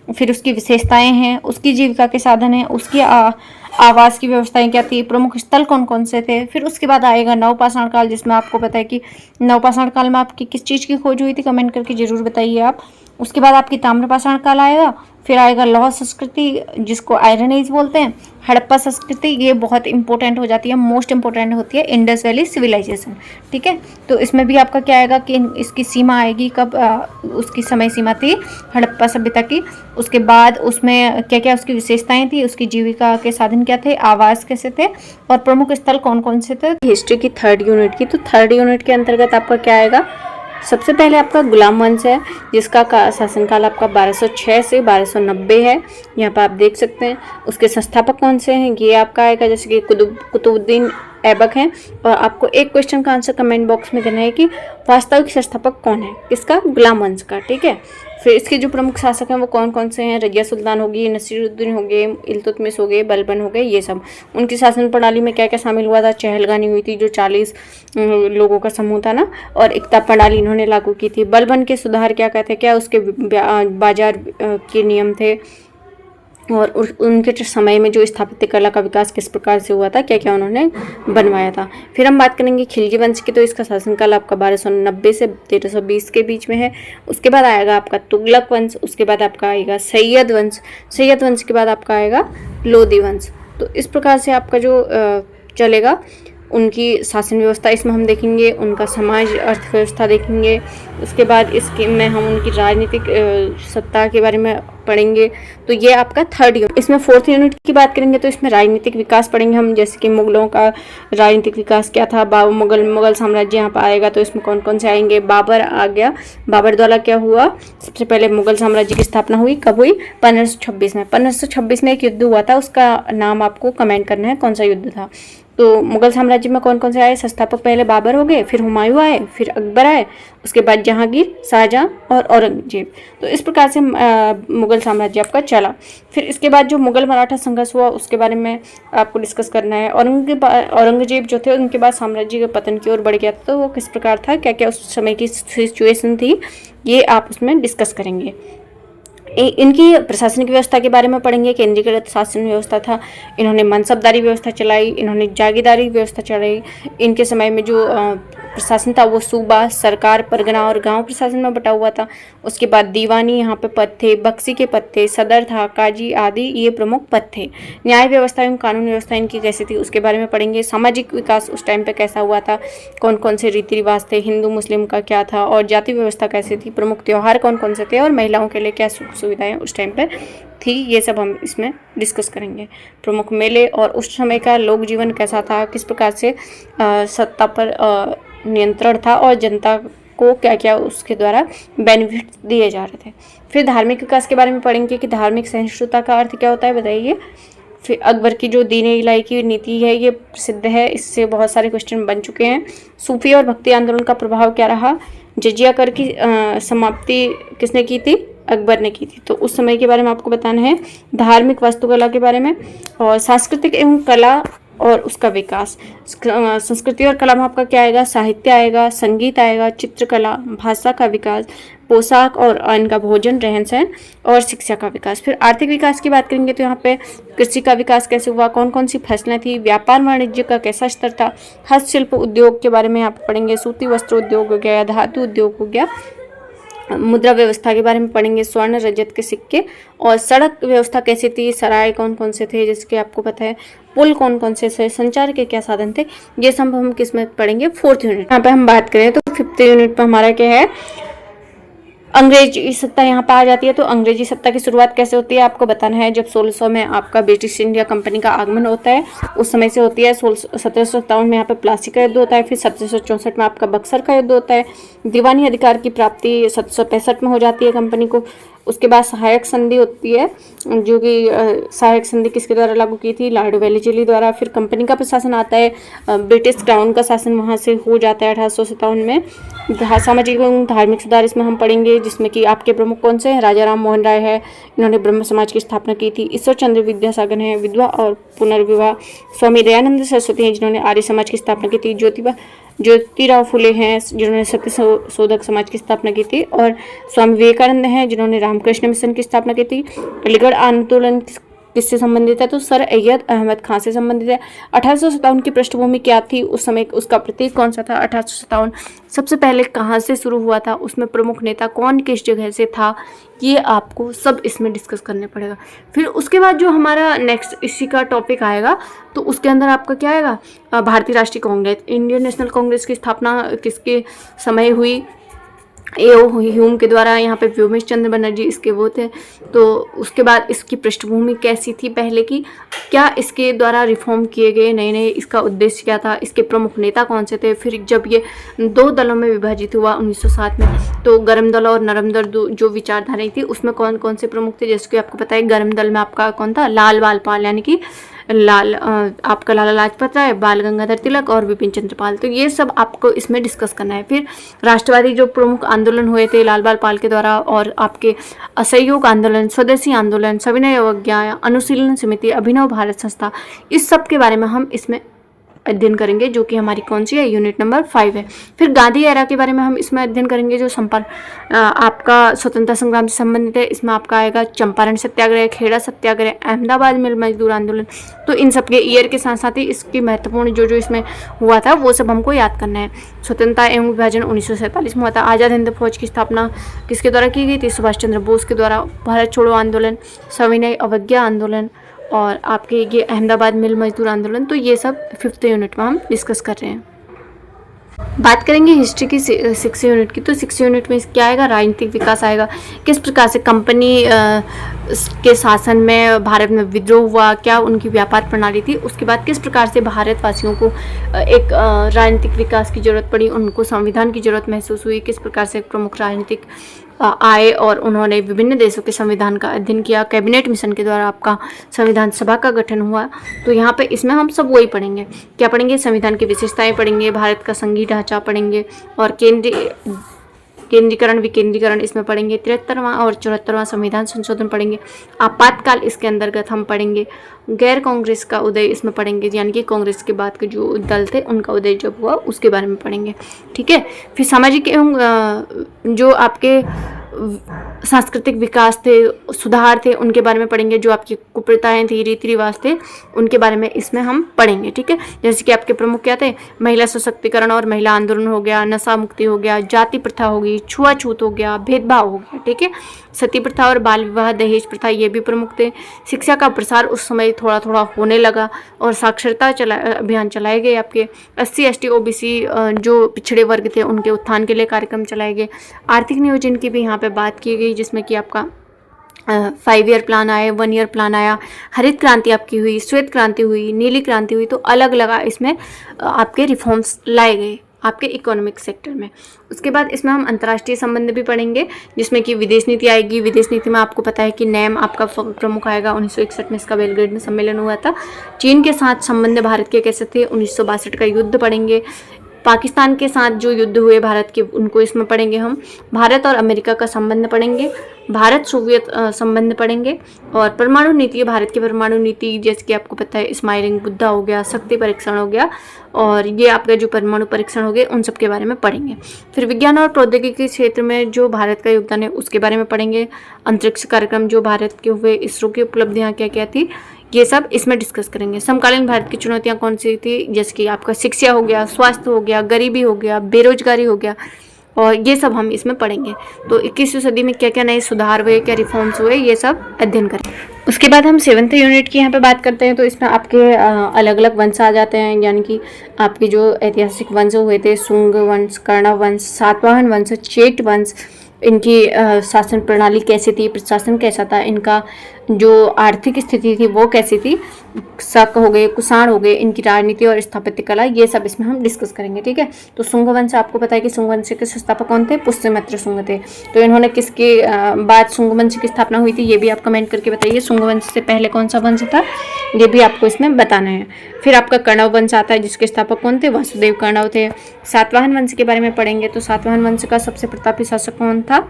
फिर उसकी विशेषताएं हैं, उसकी जीविका के साधन हैं, उसकी आवास की व्यवस्थाएं क्या थी, प्रमुख स्थल कौन कौन से थे। फिर उसके बाद आएगा नवपाषाण काल, जिसमें आपको पता है कि नवपाषाण काल में आपकी किस चीज़ की खोज हुई थी, कमेंट करके जरूर बताइए आप। उसके बाद आपकी ताम्रपाषाण काल आएगा। फिर आएगा लौह संस्कृति, जिसको आयरन एज बोलते हैं। हड़प्पा संस्कृति, ये बहुत इंपॉर्टेंट हो जाती है, मोस्ट इंपॉर्टेंट होती है, इंडस वैली सिविलाइजेशन। ठीक है, तो इसमें भी आपका क्या आएगा कि इसकी सीमा आएगी कब, उसकी समय सीमा थी हड़प्पा सभ्यता की। उसके बाद उसमें क्या क्या उसकी विशेषताएं थी, उसकी जीविका के साधन क्या थे, आवास कैसे थे, और प्रमुख स्थल कौन कौन से थे। हिस्ट्री की थर्ड यूनिट की, तो थर्ड यूनिट के अंतर्गत आपका क्या आएगा, सबसे पहले आपका गुलाम वंश है, जिसका शासनकाल आपका 1206 से 1290 है। यहाँ पर आप देख सकते हैं। उसके संस्थापक कौन से हैं, ये आपका आएगा, जैसे कि कुतुबुद्दीन ऐबक हैं। और आपको एक क्वेश्चन का आंसर कमेंट बॉक्स में देना है कि वास्तविक संस्थापक कौन है, किसका, गुलाम वंश का। ठीक है, फिर इसके जो प्रमुख शासक हैं वो कौन कौन से हैं, रजिया सुल्तान होगी, नसीरुद्दीन हो गए, इल्तुतमिश हो गए, बलबन हो गए, ये सब। उनकी शासन प्रणाली में क्या क्या शामिल हुआ था, चहलगानी हुई थी, जो 40 लोगों का समूह था ना, और एकता प्रणाली इन्होंने लागू की थी। बलबन के सुधार क्या कहते हैं, क्या उसके बाजार के नियम थे, और उनके समय में जो स्थापत्य कला का विकास किस प्रकार से हुआ था, क्या क्या उन्होंने बनवाया था। फिर हम बात करेंगे खिलजी वंश की, तो इसका शासनकाल आपका 1290 से 1320 के बीच में है। उसके बाद आएगा आपका तुगलक वंश। उसके बाद आपका आएगा सैयद वंश। सैयद वंश के बाद आपका आएगा लोदी वंश। तो इस प्रकार से आपका जो चलेगा उनकी शासन व्यवस्था, इसमें हम देखेंगे उनका समाज अर्थव्यवस्था देखेंगे। उसके बाद इसके में हम उनकी राजनीतिक सत्ता के बारे में पढ़ेंगे। तो ये आपका थर्ड यूनिट। इसमें फोर्थ यूनिट की बात करेंगे तो इसमें राजनीतिक विकास पढ़ेंगे हम, जैसे कि मुगलों का राजनीतिक विकास क्या था, मुगल साम्राज्य यहाँ पर आएगा। तो इसमें कौन कौन से आएंगे, बाबर आ गया। बाबर द्वारा क्या हुआ, सबसे पहले मुगल साम्राज्य की स्थापना हुई, कब हुई, 1526 में। 1526 में एक युद्ध हुआ था, उसका नाम आपको कमेंट करना है कौन सा युद्ध था। तो मुगल साम्राज्य में कौन कौन से आए संस्थापक, पहले बाबर हो गए, फिर हुमायूं आए, फिर अकबर आए, उसके बाद जहांगीर, शाहजहां और औरंगजेब। तो इस प्रकार से मुगल साम्राज्य आपका चला। फिर इसके बाद जो मुगल मराठा संघर्ष हुआ उसके बारे में आपको डिस्कस करना है। औरंगजेब जो थे उनके बाद साम्राज्य के पतन की ओर बढ़ गया, तो वो किस प्रकार था, क्या क्या उस समय की सिचुएशन थी, ये आप उसमें डिस्कस करेंगे। इनकी प्रशासनिक व्यवस्था के बारे में पढ़ेंगे। केंद्रीकृत शासन व्यवस्था था, इन्होंने मनसबदारी व्यवस्था चलाई, इन्होंने जागीरदारी व्यवस्था चलाई। इनके समय में जो प्रशासन था वो सूबा, सरकार, परगना और गांव प्रशासन में बटा हुआ था। उसके बाद दीवानी यहाँ पे पद थे, बक्सी के पद थे, सदर था, काजी आदि ये प्रमुख पद थे। न्याय व्यवस्था एवं कानून व्यवस्था इनकी कैसी थी उसके बारे में पढ़ेंगे। सामाजिक विकास उस टाइम पे कैसा हुआ था, कौन कौन से रीति रिवाज थे, हिंदू मुस्लिम का क्या था, और जाति व्यवस्था कैसी थी, प्रमुख त्यौहार कौन कौन से थे, और महिलाओं के लिए क्या सुख सुविधाएं उस टाइम पर थी, ये सब हम इसमें डिस्कस करेंगे। प्रमुख मेले और उस समय का लोक जीवन कैसा था, किस प्रकार से सत्ता पर नियंत्रण था और जनता को क्या क्या उसके द्वारा बेनिफिट दिए जा रहे थे। फिर धार्मिक विकास के बारे में पढ़ेंगे कि धार्मिक सहिष्णुता का अर्थ क्या होता है, बताइए। फिर अकबर की जो दीन इलाही की नीति है ये प्रसिद्ध है, इससे बहुत सारे क्वेश्चन बन चुके हैं। सूफी और भक्ति आंदोलन का प्रभाव क्या रहा, जजिया कर की समाप्ति किसने की थी, अकबर ने की थी, तो उस समय के बारे में आपको बताना है। धार्मिक वास्तुकला के बारे में और सांस्कृतिक एवं कला और उसका विकास। संस्कृति और कला में आपका क्या आएगा, साहित्य आएगा, संगीत आएगा, चित्रकला, भाषा का विकास, पोशाक और इनका भोजन, रहन सहन और शिक्षा का विकास। फिर आर्थिक विकास की बात करेंगे तो यहाँ पे कृषि का विकास कैसे हुआ, कौन कौन सी फसलें थी, व्यापार वाणिज्य का कैसा स्तर था, हस्तशिल्प उद्योग के बारे में यहाँ पे पढ़ेंगे, सूती वस्त्र उद्योग हो गया, धातु उद्योग हो गया, मुद्रा व्यवस्था के बारे में पढ़ेंगे, स्वर्ण रजत के सिक्के, और सड़क व्यवस्था कैसी थी, सराय कौन कौन से थे जिसके आपको पता है, पुल कौन कौन से थे, संचार के क्या साधन थे, ये सब हम किस में पढ़ेंगे, 4th यूनिट। यहाँ पे हम बात करें तो 5th यूनिट पर हमारा क्या है, अंग्रेजी सत्ता यहाँ पर आ जाती है। तो अंग्रेजी सत्ता की शुरुआत कैसे होती है आपको बताना है। जब 1600 में आपका ब्रिटिश इंडिया कंपनी का आगमन होता है उस समय से होती है। 1757 में यहाँ पे प्लासी का युद्ध होता है। फिर 1764 में आपका बक्सर का युद्ध होता है। दीवानी अधिकार की प्राप्ति 1765 में हो जाती है कंपनी को। उसके बाद सहायक संधि होती है, जो कि सहायक संधि किसके द्वारा लागू की थी, लॉर्ड वेलेस्ली द्वारा। फिर कंपनी का प्रशासन आता है, ब्रिटिश क्राउन का शासन वहाँ से हो जाता है 1857 में। सामाजिक एवं धार्मिक सुधार इसमें हम पढ़ेंगे, जिसमें कि आपके प्रमुख कौन से हैं, राजा राम मोहन राय है, इन्होंने ब्रह्म समाज की स्थापना की थी। ईश्वर चंद्र विद्यासागर है, विधवा और पुनर्विवाह। स्वामी दयानंद सरस्वती हैं, जिन्होंने आर्य समाज की स्थापना की थी। ज्योतिराव फुले हैं, जिन्होंने सत्य शोधक समाज की स्थापना की थी। और स्वामी विवेकानंद हैं, जिन्होंने रामकृष्ण मिशन की स्थापना की थी। अलीगढ़ आंदोलन किससे संबंधित है, तो सर अय्यद अहमद खान से संबंधित है। 1857 की पृष्ठभूमि क्या थी उस समय, उसका प्रतीक कौन सा था। 1857 सबसे पहले कहाँ से शुरू हुआ था, उसमें प्रमुख नेता कौन किस जगह से था, ये आपको सब इसमें डिस्कस करने पड़ेगा। फिर उसके बाद जो हमारा नेक्स्ट इसी का टॉपिक आएगा तो उसके अंदर आपका क्या आएगा, भारतीय राष्ट्रीय कांग्रेस, इंडियन नेशनल कांग्रेस की स्थापना किसके समय हुई, ए.ओ. ह्यूम के द्वारा। यहाँ पे व्योमेश चंद्र बनर्जी इसके वो थे। तो उसके बाद इसकी पृष्ठभूमि कैसी थी पहले की, क्या इसके द्वारा रिफॉर्म किए गए नए नए, इसका उद्देश्य क्या था, इसके प्रमुख नेता कौन से थे। फिर जब ये 2 दलों में विभाजित हुआ 1907 में, तो गर्म दल और नरम दल जो विचारधाराएं थी उसमें कौन कौन से प्रमुख थे। जैसे कि आपको पता है गर्म दल में आपका कौन था, लाल बाल पाल, यानी कि आपका लाला लाजपत राय, बाल गंगाधर तिलक और विपिन चंद्र पाल। तो ये सब आपको इसमें डिस्कस करना है। फिर राष्ट्रवादी जो प्रमुख आंदोलन हुए थे लाल बाल पाल के द्वारा, और आपके असहयोग आंदोलन, स्वदेशी आंदोलन, सविनय अवज्ञा, अनुशीलन समिति, अभिनव भारत संस्था, इस सब के बारे में हम इसमें अध्ययन करेंगे, जो कि हमारी कौन सी है, यूनिट नंबर 5 है। फिर गांधी एरा के बारे में हम इसमें अध्ययन करेंगे, जो आपका स्वतंत्रता संग्राम से संबंधित है। इसमें आपका आएगा चंपारण सत्याग्रह, खेड़ा सत्याग्रह, अहमदाबाद मिल मजदूर आंदोलन। तो इन सब के ईयर के साथ साथ ही इसकी महत्वपूर्ण जो इसमें हुआ था वो सब हमको याद करना है। स्वतंत्रता एवं विभाजन 1947 में हुआ था। आज़ाद हिंद फौज की स्थापना किसके द्वारा की गई थी, सुभाष चंद्र बोस के द्वारा। भारत छोड़ो आंदोलन, सविनय अवज्ञा आंदोलन, और आपके ये अहमदाबाद मिल मजदूर आंदोलन। तो ये सब 5th यूनिट में हम डिस्कस कर रहे हैं। बात करेंगे हिस्ट्री की 6th यूनिट की। तो 6th यूनिट में क्या आएगा, राजनीतिक विकास आएगा। किस प्रकार से कंपनी के शासन में भारत में विद्रोह हुआ, क्या उनकी व्यापार प्रणाली थी। उसके बाद किस प्रकार से भारतवासियों को एक राजनीतिक विकास की जरूरत पड़ी, उनको संविधान की जरूरत महसूस हुई, किस प्रकार से प्रमुख राजनीतिक आए और उन्होंने विभिन्न देशों के संविधान का अध्ययन किया। कैबिनेट मिशन के द्वारा आपका संविधान सभा का गठन हुआ। तो यहाँ पे इसमें हम सब वही पढ़ेंगे। क्या पढ़ेंगे, संविधान की विशेषताएं पढ़ेंगे, भारत का संघीय ढांचा पढ़ेंगे, और केंद्रीकरण विकेंद्रीकरण इसमें पढ़ेंगे। 73वां और 74वां संविधान संशोधन पढ़ेंगे। आपातकाल इसके अंतर्गत हम पढ़ेंगे। गैर कांग्रेस का उदय इसमें पढ़ेंगे, यानी कि कांग्रेस के बाद के जो दल थे उनका उदय जब हुआ उसके बारे में पढ़ेंगे। ठीक है। फिर सामाजिक एवं जो आपके सांस्कृतिक विकास थे, सुधार थे, उनके बारे में पढ़ेंगे। जो आपकी कुप्रथाएं थी, रीति रिवाज थे, उनके बारे में इसमें हम पढ़ेंगे। ठीक है। जैसे कि आपके प्रमुख क्या थे, महिला सशक्तिकरण और महिला आंदोलन हो गया, नशा मुक्ति हो गया, जाति प्रथा होगी, छुआछूत हो गया, भेदभाव हो गया। ठीक है। सती प्रथा और बाल विवाह, दहेज प्रथा, ये भी प्रमुख थे। शिक्षा का प्रसार उस समय थोड़ा थोड़ा होने लगा, और साक्षरता अभियान चलाए गए। आपके SC ST OBC जो पिछड़े वर्ग थे उनके उत्थान के लिए कार्यक्रम चलाए गए। आर्थिक नियोजन की भी यहाँ पे बात की गई, जिसमें कि आपका 5 ईयर प्लान आया, 1 ईयर प्लान आया, हरित क्रांति आपकी हुई, श्वेत क्रांति हुई, नीली क्रांति हुई। तो अलग अलग इसमें आपके रिफॉर्म्स लाए गए आपके इकोनॉमिक सेक्टर में। उसके बाद इसमें हम अंतर्राष्ट्रीय संबंध भी पढ़ेंगे, जिसमें कि विदेश नीति आएगी। विदेश नीति में आपको पता है कि नैम आपका प्रमुख आएगा। 1961 में इसका बेलग्रेड में सम्मेलन हुआ था। चीन के साथ संबंध भारत के कैसे थे, 1962 का युद्ध पढ़ेंगे। पाकिस्तान के साथ जो युद्ध हुए भारत के, उनको इसमें पढ़ेंगे हम। भारत और अमेरिका का संबंध पढ़ेंगे, भारत सोवियत संबंध पढ़ेंगे, और परमाणु नीति, भारत की परमाणु नीति, जैसे कि आपको पता है स्माइलिंग बुद्धा हो गया, शक्ति परीक्षण हो गया, और ये आपका जो परमाणु परीक्षण हो गए, उन सब के बारे में पढ़ेंगे। फिर विज्ञान और प्रौद्योगिकी के क्षेत्र में जो भारत का योगदान है उसके बारे में पढ़ेंगे। अंतरिक्ष कार्यक्रम जो भारत के हुए, इसरो की उपलब्धियाँ क्या क्या थी, ये सब इसमें डिस्कस करेंगे। समकालीन भारत की चुनौतियाँ कौन सी थी, जैसे कि आपका शिक्षा हो गया, स्वास्थ्य हो गया, गरीबी हो गया, बेरोजगारी हो गया, और ये सब हम इसमें पढ़ेंगे। तो 21वीं सदी में क्या क्या नए सुधार हुए, क्या रिफॉर्म्स हुए, ये सब अध्ययन करेंगे। उसके बाद हम 7th यूनिट की यहाँ पे बात करते हैं। तो इसमें आपके अलग अलग वंश आ जाते हैं, यानी कि आपके जो ऐतिहासिक वंश हुए थे, शुंग वंश, कर्ण वंश, सातवाहन वंश, चेट वंश, इनकी शासन प्रणाली कैसी थी, प्रशासन कैसा था, इनका जो आर्थिक स्थिति थी वो कैसी थी, शक हो गए, कुषाण हो गए, इनकी राजनीति और स्थापत्य कला, ये सब इसमें हम डिस्कस करेंगे। ठीक है, तो शुंग वंश, आपको पता है कि शुंग वंश के संस्थापक कौन थे, पुष्यमित्र शुंग थे। तो इन्होंने किसके बाद शुंग वंश की स्थापना हुई थी, ये भी आप कमेंट करके बताइए। शुंग वंश से पहले कौन सा वंश था, ये भी आपको इसमें बताना है। फिर आपका कण्व वंश आता है, जिसके स्थापक कौन थे, वासुदेव कण्व थे। सातवाहन वंश के बारे में पढ़ेंगे। तो सातवाहन वंश का सबसे प्रतापी शासक कौन था,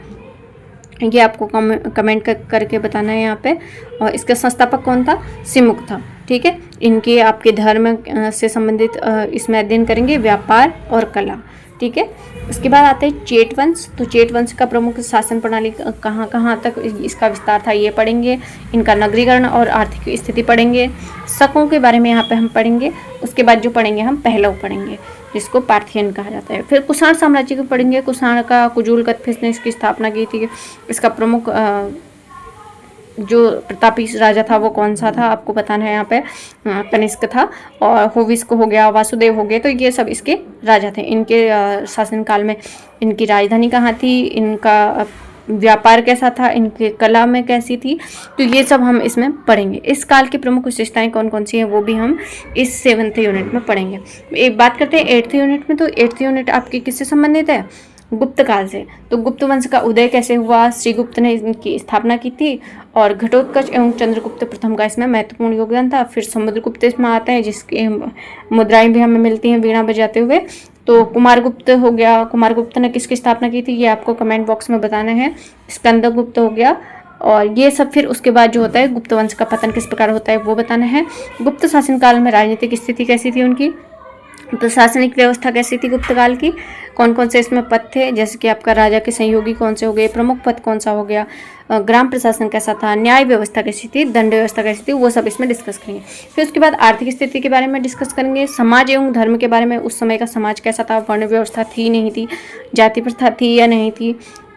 ये आपको कमेंट करके बताना है यहाँ पे। और इसका संस्थापक कौन था, सिमुक था। ठीक है, इनके आपके धर्म से संबंधित इसमें अध्ययन करेंगे, व्यापार और कला। ठीक है, उसके बाद आते हैं चेट वंश। तो चेट वंश का प्रमुख शासन प्रणाली कहाँ कहाँ तक इसका विस्तार था, ये पढ़ेंगे। इनका नगरीकरण और आर्थिक स्थिति पढ़ेंगे। शकों के बारे में यहाँ पे हम पढ़ेंगे। उसके बाद जो पढ़ेंगे हम पहलव पढ़ेंगे, जिसको पार्थियन कहा जाता है। फिर कुषाण साम्राज्य को पढ़ेंगे। कुषाण का कुजुल कथफिस ने इसकी स्थापना की थी। इसका प्रमुख जो प्रतापी राजा था वो कौन सा था, आपको बताना है यहाँ पे। कनिष्क था, और होविस्क हो गया, वासुदेव हो गए, तो ये सब इसके राजा थे। इनके शासनकाल में इनकी राजधानी कहाँ थी, इनका व्यापार कैसा था, इनकी कला में कैसी थी, तो ये सब हम इसमें पढ़ेंगे। इस काल की प्रमुख विशेषताएं कौन कौन सी हैं, वो भी हम इस 7th यूनिट में पढ़ेंगे। एक बात करते हैं 8th यूनिट में। तो 8th यूनिट आपकी किससे संबंधित है, गुप्त काल से। तो गुप्त वंश का उदय कैसे हुआ, श्रीगुप्त ने इनकी स्थापना की थी, और घटोत्कच एवं चंद्रगुप्त प्रथम का इसमें महत्वपूर्ण योगदान था। फिर समुद्रगुप्त इसमें आते हैं, जिसकी मुद्राएं भी हमें मिलती हैं वीणा बजाते हुए। तो कुमारगुप्त हो गया, कुमारगुप्त ने किसकी स्थापना की थी, ये आपको कमेंट बॉक्स में बताना है। स्कंदगुप्त हो गया, और ये सब। फिर उसके बाद जो होता है गुप्त वंश का पतन किस प्रकार होता है, वो बताना है। गुप्त शासनकाल में राजनीतिक स्थिति कैसी थी उनकी, प्रशासनिक व्यवस्था कैसी थी गुप्त काल की, कौन कौन से इसमें पद थे, जैसे कि आपका राजा के सहयोगी कौन से हो गए, प्रमुख पद कौन सा हो गया, ग्राम प्रशासन कैसा था, न्याय व्यवस्था कैसी थी, दंड व्यवस्था कैसी थी, वो सब इसमें डिस्कस करेंगे। फिर उसके बाद आर्थिक स्थिति के बारे में डिस्कस करेंगे। समाज एवं धर्म के बारे में, उस समय का समाज कैसा था, वर्ण व्यवस्था थी नहीं थी, जाति प्रथा थी या नहीं थी,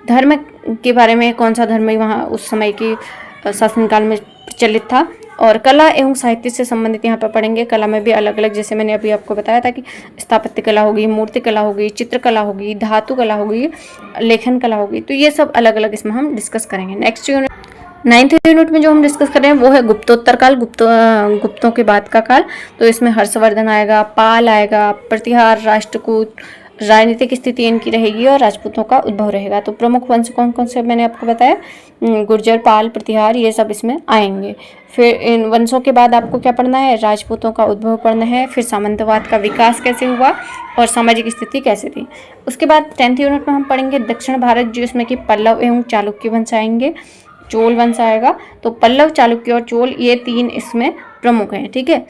धर्म के बारे में कौन सा धर्म वहाँ उस समय की शासनकाल में प्रचलित था, और कला एवं साहित्य से संबंधित यहाँ पर पढ़ेंगे। कला में भी अलग अलग, जैसे मैंने अभी आपको बताया था कि स्थापत्य कला होगी, मूर्ति कला होगी, चित्रकला होगी, धातु कला होगी, लेखन कला होगी, तो ये सब अलग अलग इसमें हम डिस्कस करेंगे। नेक्स्ट यूनिट 9th यूनिट में जो हम डिस्कस कर रहे हैं वो है गुप्तोत्तर काल, गुप्तों के बाद का काल। तो इसमें हर्षवर्धन आएगा, पाल आएगा, प्रतिहार, राष्ट्रकूट, राजनीतिक स्थिति इनकी रहेगी, और राजपूतों का उद्भव रहेगा। तो प्रमुख वंश कौन कौन से मैंने आपको बताया, गुर्जर, पाल, प्रतिहार, ये सब इसमें आएंगे। फिर इन वंशों के बाद आपको क्या पढ़ना है, राजपूतों का उद्भव पढ़ना है। फिर सामंतवाद का विकास कैसे हुआ और सामाजिक स्थिति कैसे थी। उसके बाद 10th यूनिट में हम पढ़ेंगे दक्षिण भारत, जो इसमें कि पल्लव एवं चालुक्य वंश आएंगे, चोल वंश आएगा। तो पल्लव, चालुक्य और चोल, ये 3 इसमें प्रमुख हैं। ठीक है,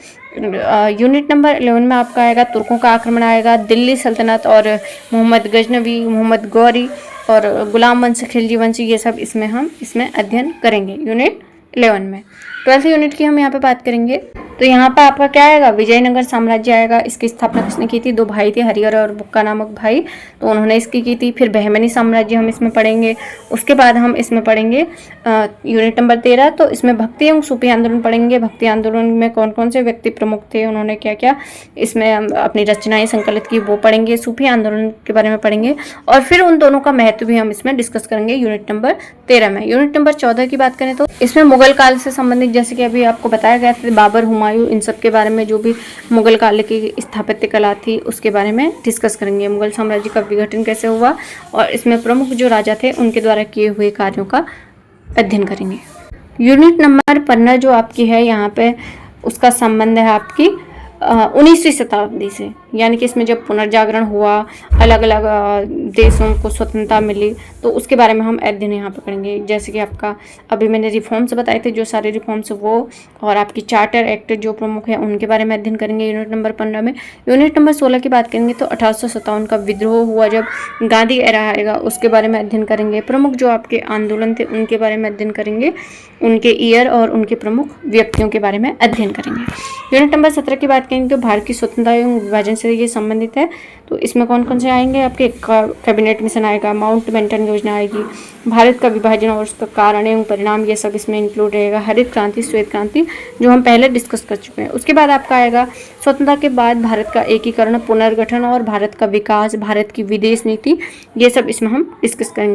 यूनिट नंबर 11 में आपका आएगा तुर्कों का आक्रमण आएगा, दिल्ली सल्तनत और मोहम्मद गजनवी, मोहम्मद गौरी और गुलाम वंश, खिलजी वंश, ये सब इसमें हम अध्ययन करेंगे यूनिट 11 में। 12th यूनिट की हम यहाँ पे बात करेंगे। तो यहाँ पर आपका क्या आएगा, विजयनगर साम्राज्य आएगा। इसकी स्थापना किसने की थी, 2 भाई थे, हरिहर और बुक्का नामक भाई, तो उन्होंने इसकी की थी। फिर बहमनी साम्राज्य हम इसमें पढ़ेंगे। उसके बाद हम इसमें पढ़ेंगे यूनिट नंबर 13। तो इसमें भक्ति एवं सूफी आंदोलन पढ़ेंगे। भक्ति आंदोलन में कौन कौन से व्यक्ति प्रमुख थे, उन्होंने क्या क्या इसमें अपनी रचनाएं संकलित की, वो पढ़ेंगे। सूफी आंदोलन के बारे में पढ़ेंगे, और फिर उन दोनों का महत्व भी हम इसमें डिस्कस करेंगे यूनिट नंबर 13 में। यूनिट नंबर 14 की बात करें तो इसमें मुगल काल से संबंधित, जैसे कि अभी आपको बताया गया था, बाबर, हुमायूं, इन सब के बारे में, जो भी मुगल काल की स्थापत्य कला थी उसके बारे में डिस्कस करेंगे। मुगल साम्राज्य का विघटन कैसे हुआ, और इसमें प्रमुख जो राजा थे उनके द्वारा किए हुए कार्यों का अध्ययन करेंगे। यूनिट नंबर 15 जो आपकी है यहाँ पे, उसका संबंध है आपकी 19वीं शताब्दी से, यानी कि इसमें जब पुनर्जागरण हुआ, अलग अलग देशों को स्वतंत्रता मिली, तो उसके बारे में हम अध्ययन यहाँ पर करेंगे। जैसे कि आपका अभी मैंने रिफॉर्म्स बताए थे, जो सारे रिफॉर्म्स वो, और आपकी चार्टर एक्ट जो प्रमुख है उनके बारे में अध्ययन करेंगे यूनिट नंबर 15 में। यूनिट नंबर 16 की बात करेंगे तो 1857 का विद्रोह हुआ जब गांधी एरा आएगा, उसके बारे में अध्ययन करेंगे। प्रमुख जो आपके आंदोलन थे उनके बारे में अध्ययन करेंगे, उनके ईयर और उनके प्रमुख व्यक्तियों के बारे में अध्ययन करेंगे। यूनिट नंबर 17 की बात करेंगे तो भारत की स्वतंत्रता एवं विभाजन से ये संबंधित है। तो इसमें कौन कौन से आएंगे, आपके कैबिनेट मिशन आएगा, माउंटबेटन योजना आएगी, भारत का विभाजन और उसका कारण एवं परिणाम, ये सब इसमें इंक्लूड रहेगा। हरित क्रांति, श्वेत क्रांति जो हम पहले डिस्कस कर चुके हैं। उसके बाद आपका आएगा स्वतंत्रता के बाद भारत का एकीकरण, पुनर्गठन और भारत का विकास, भारत की विदेश नीति, ये सब इसमें हम डिस्कस करेंगे।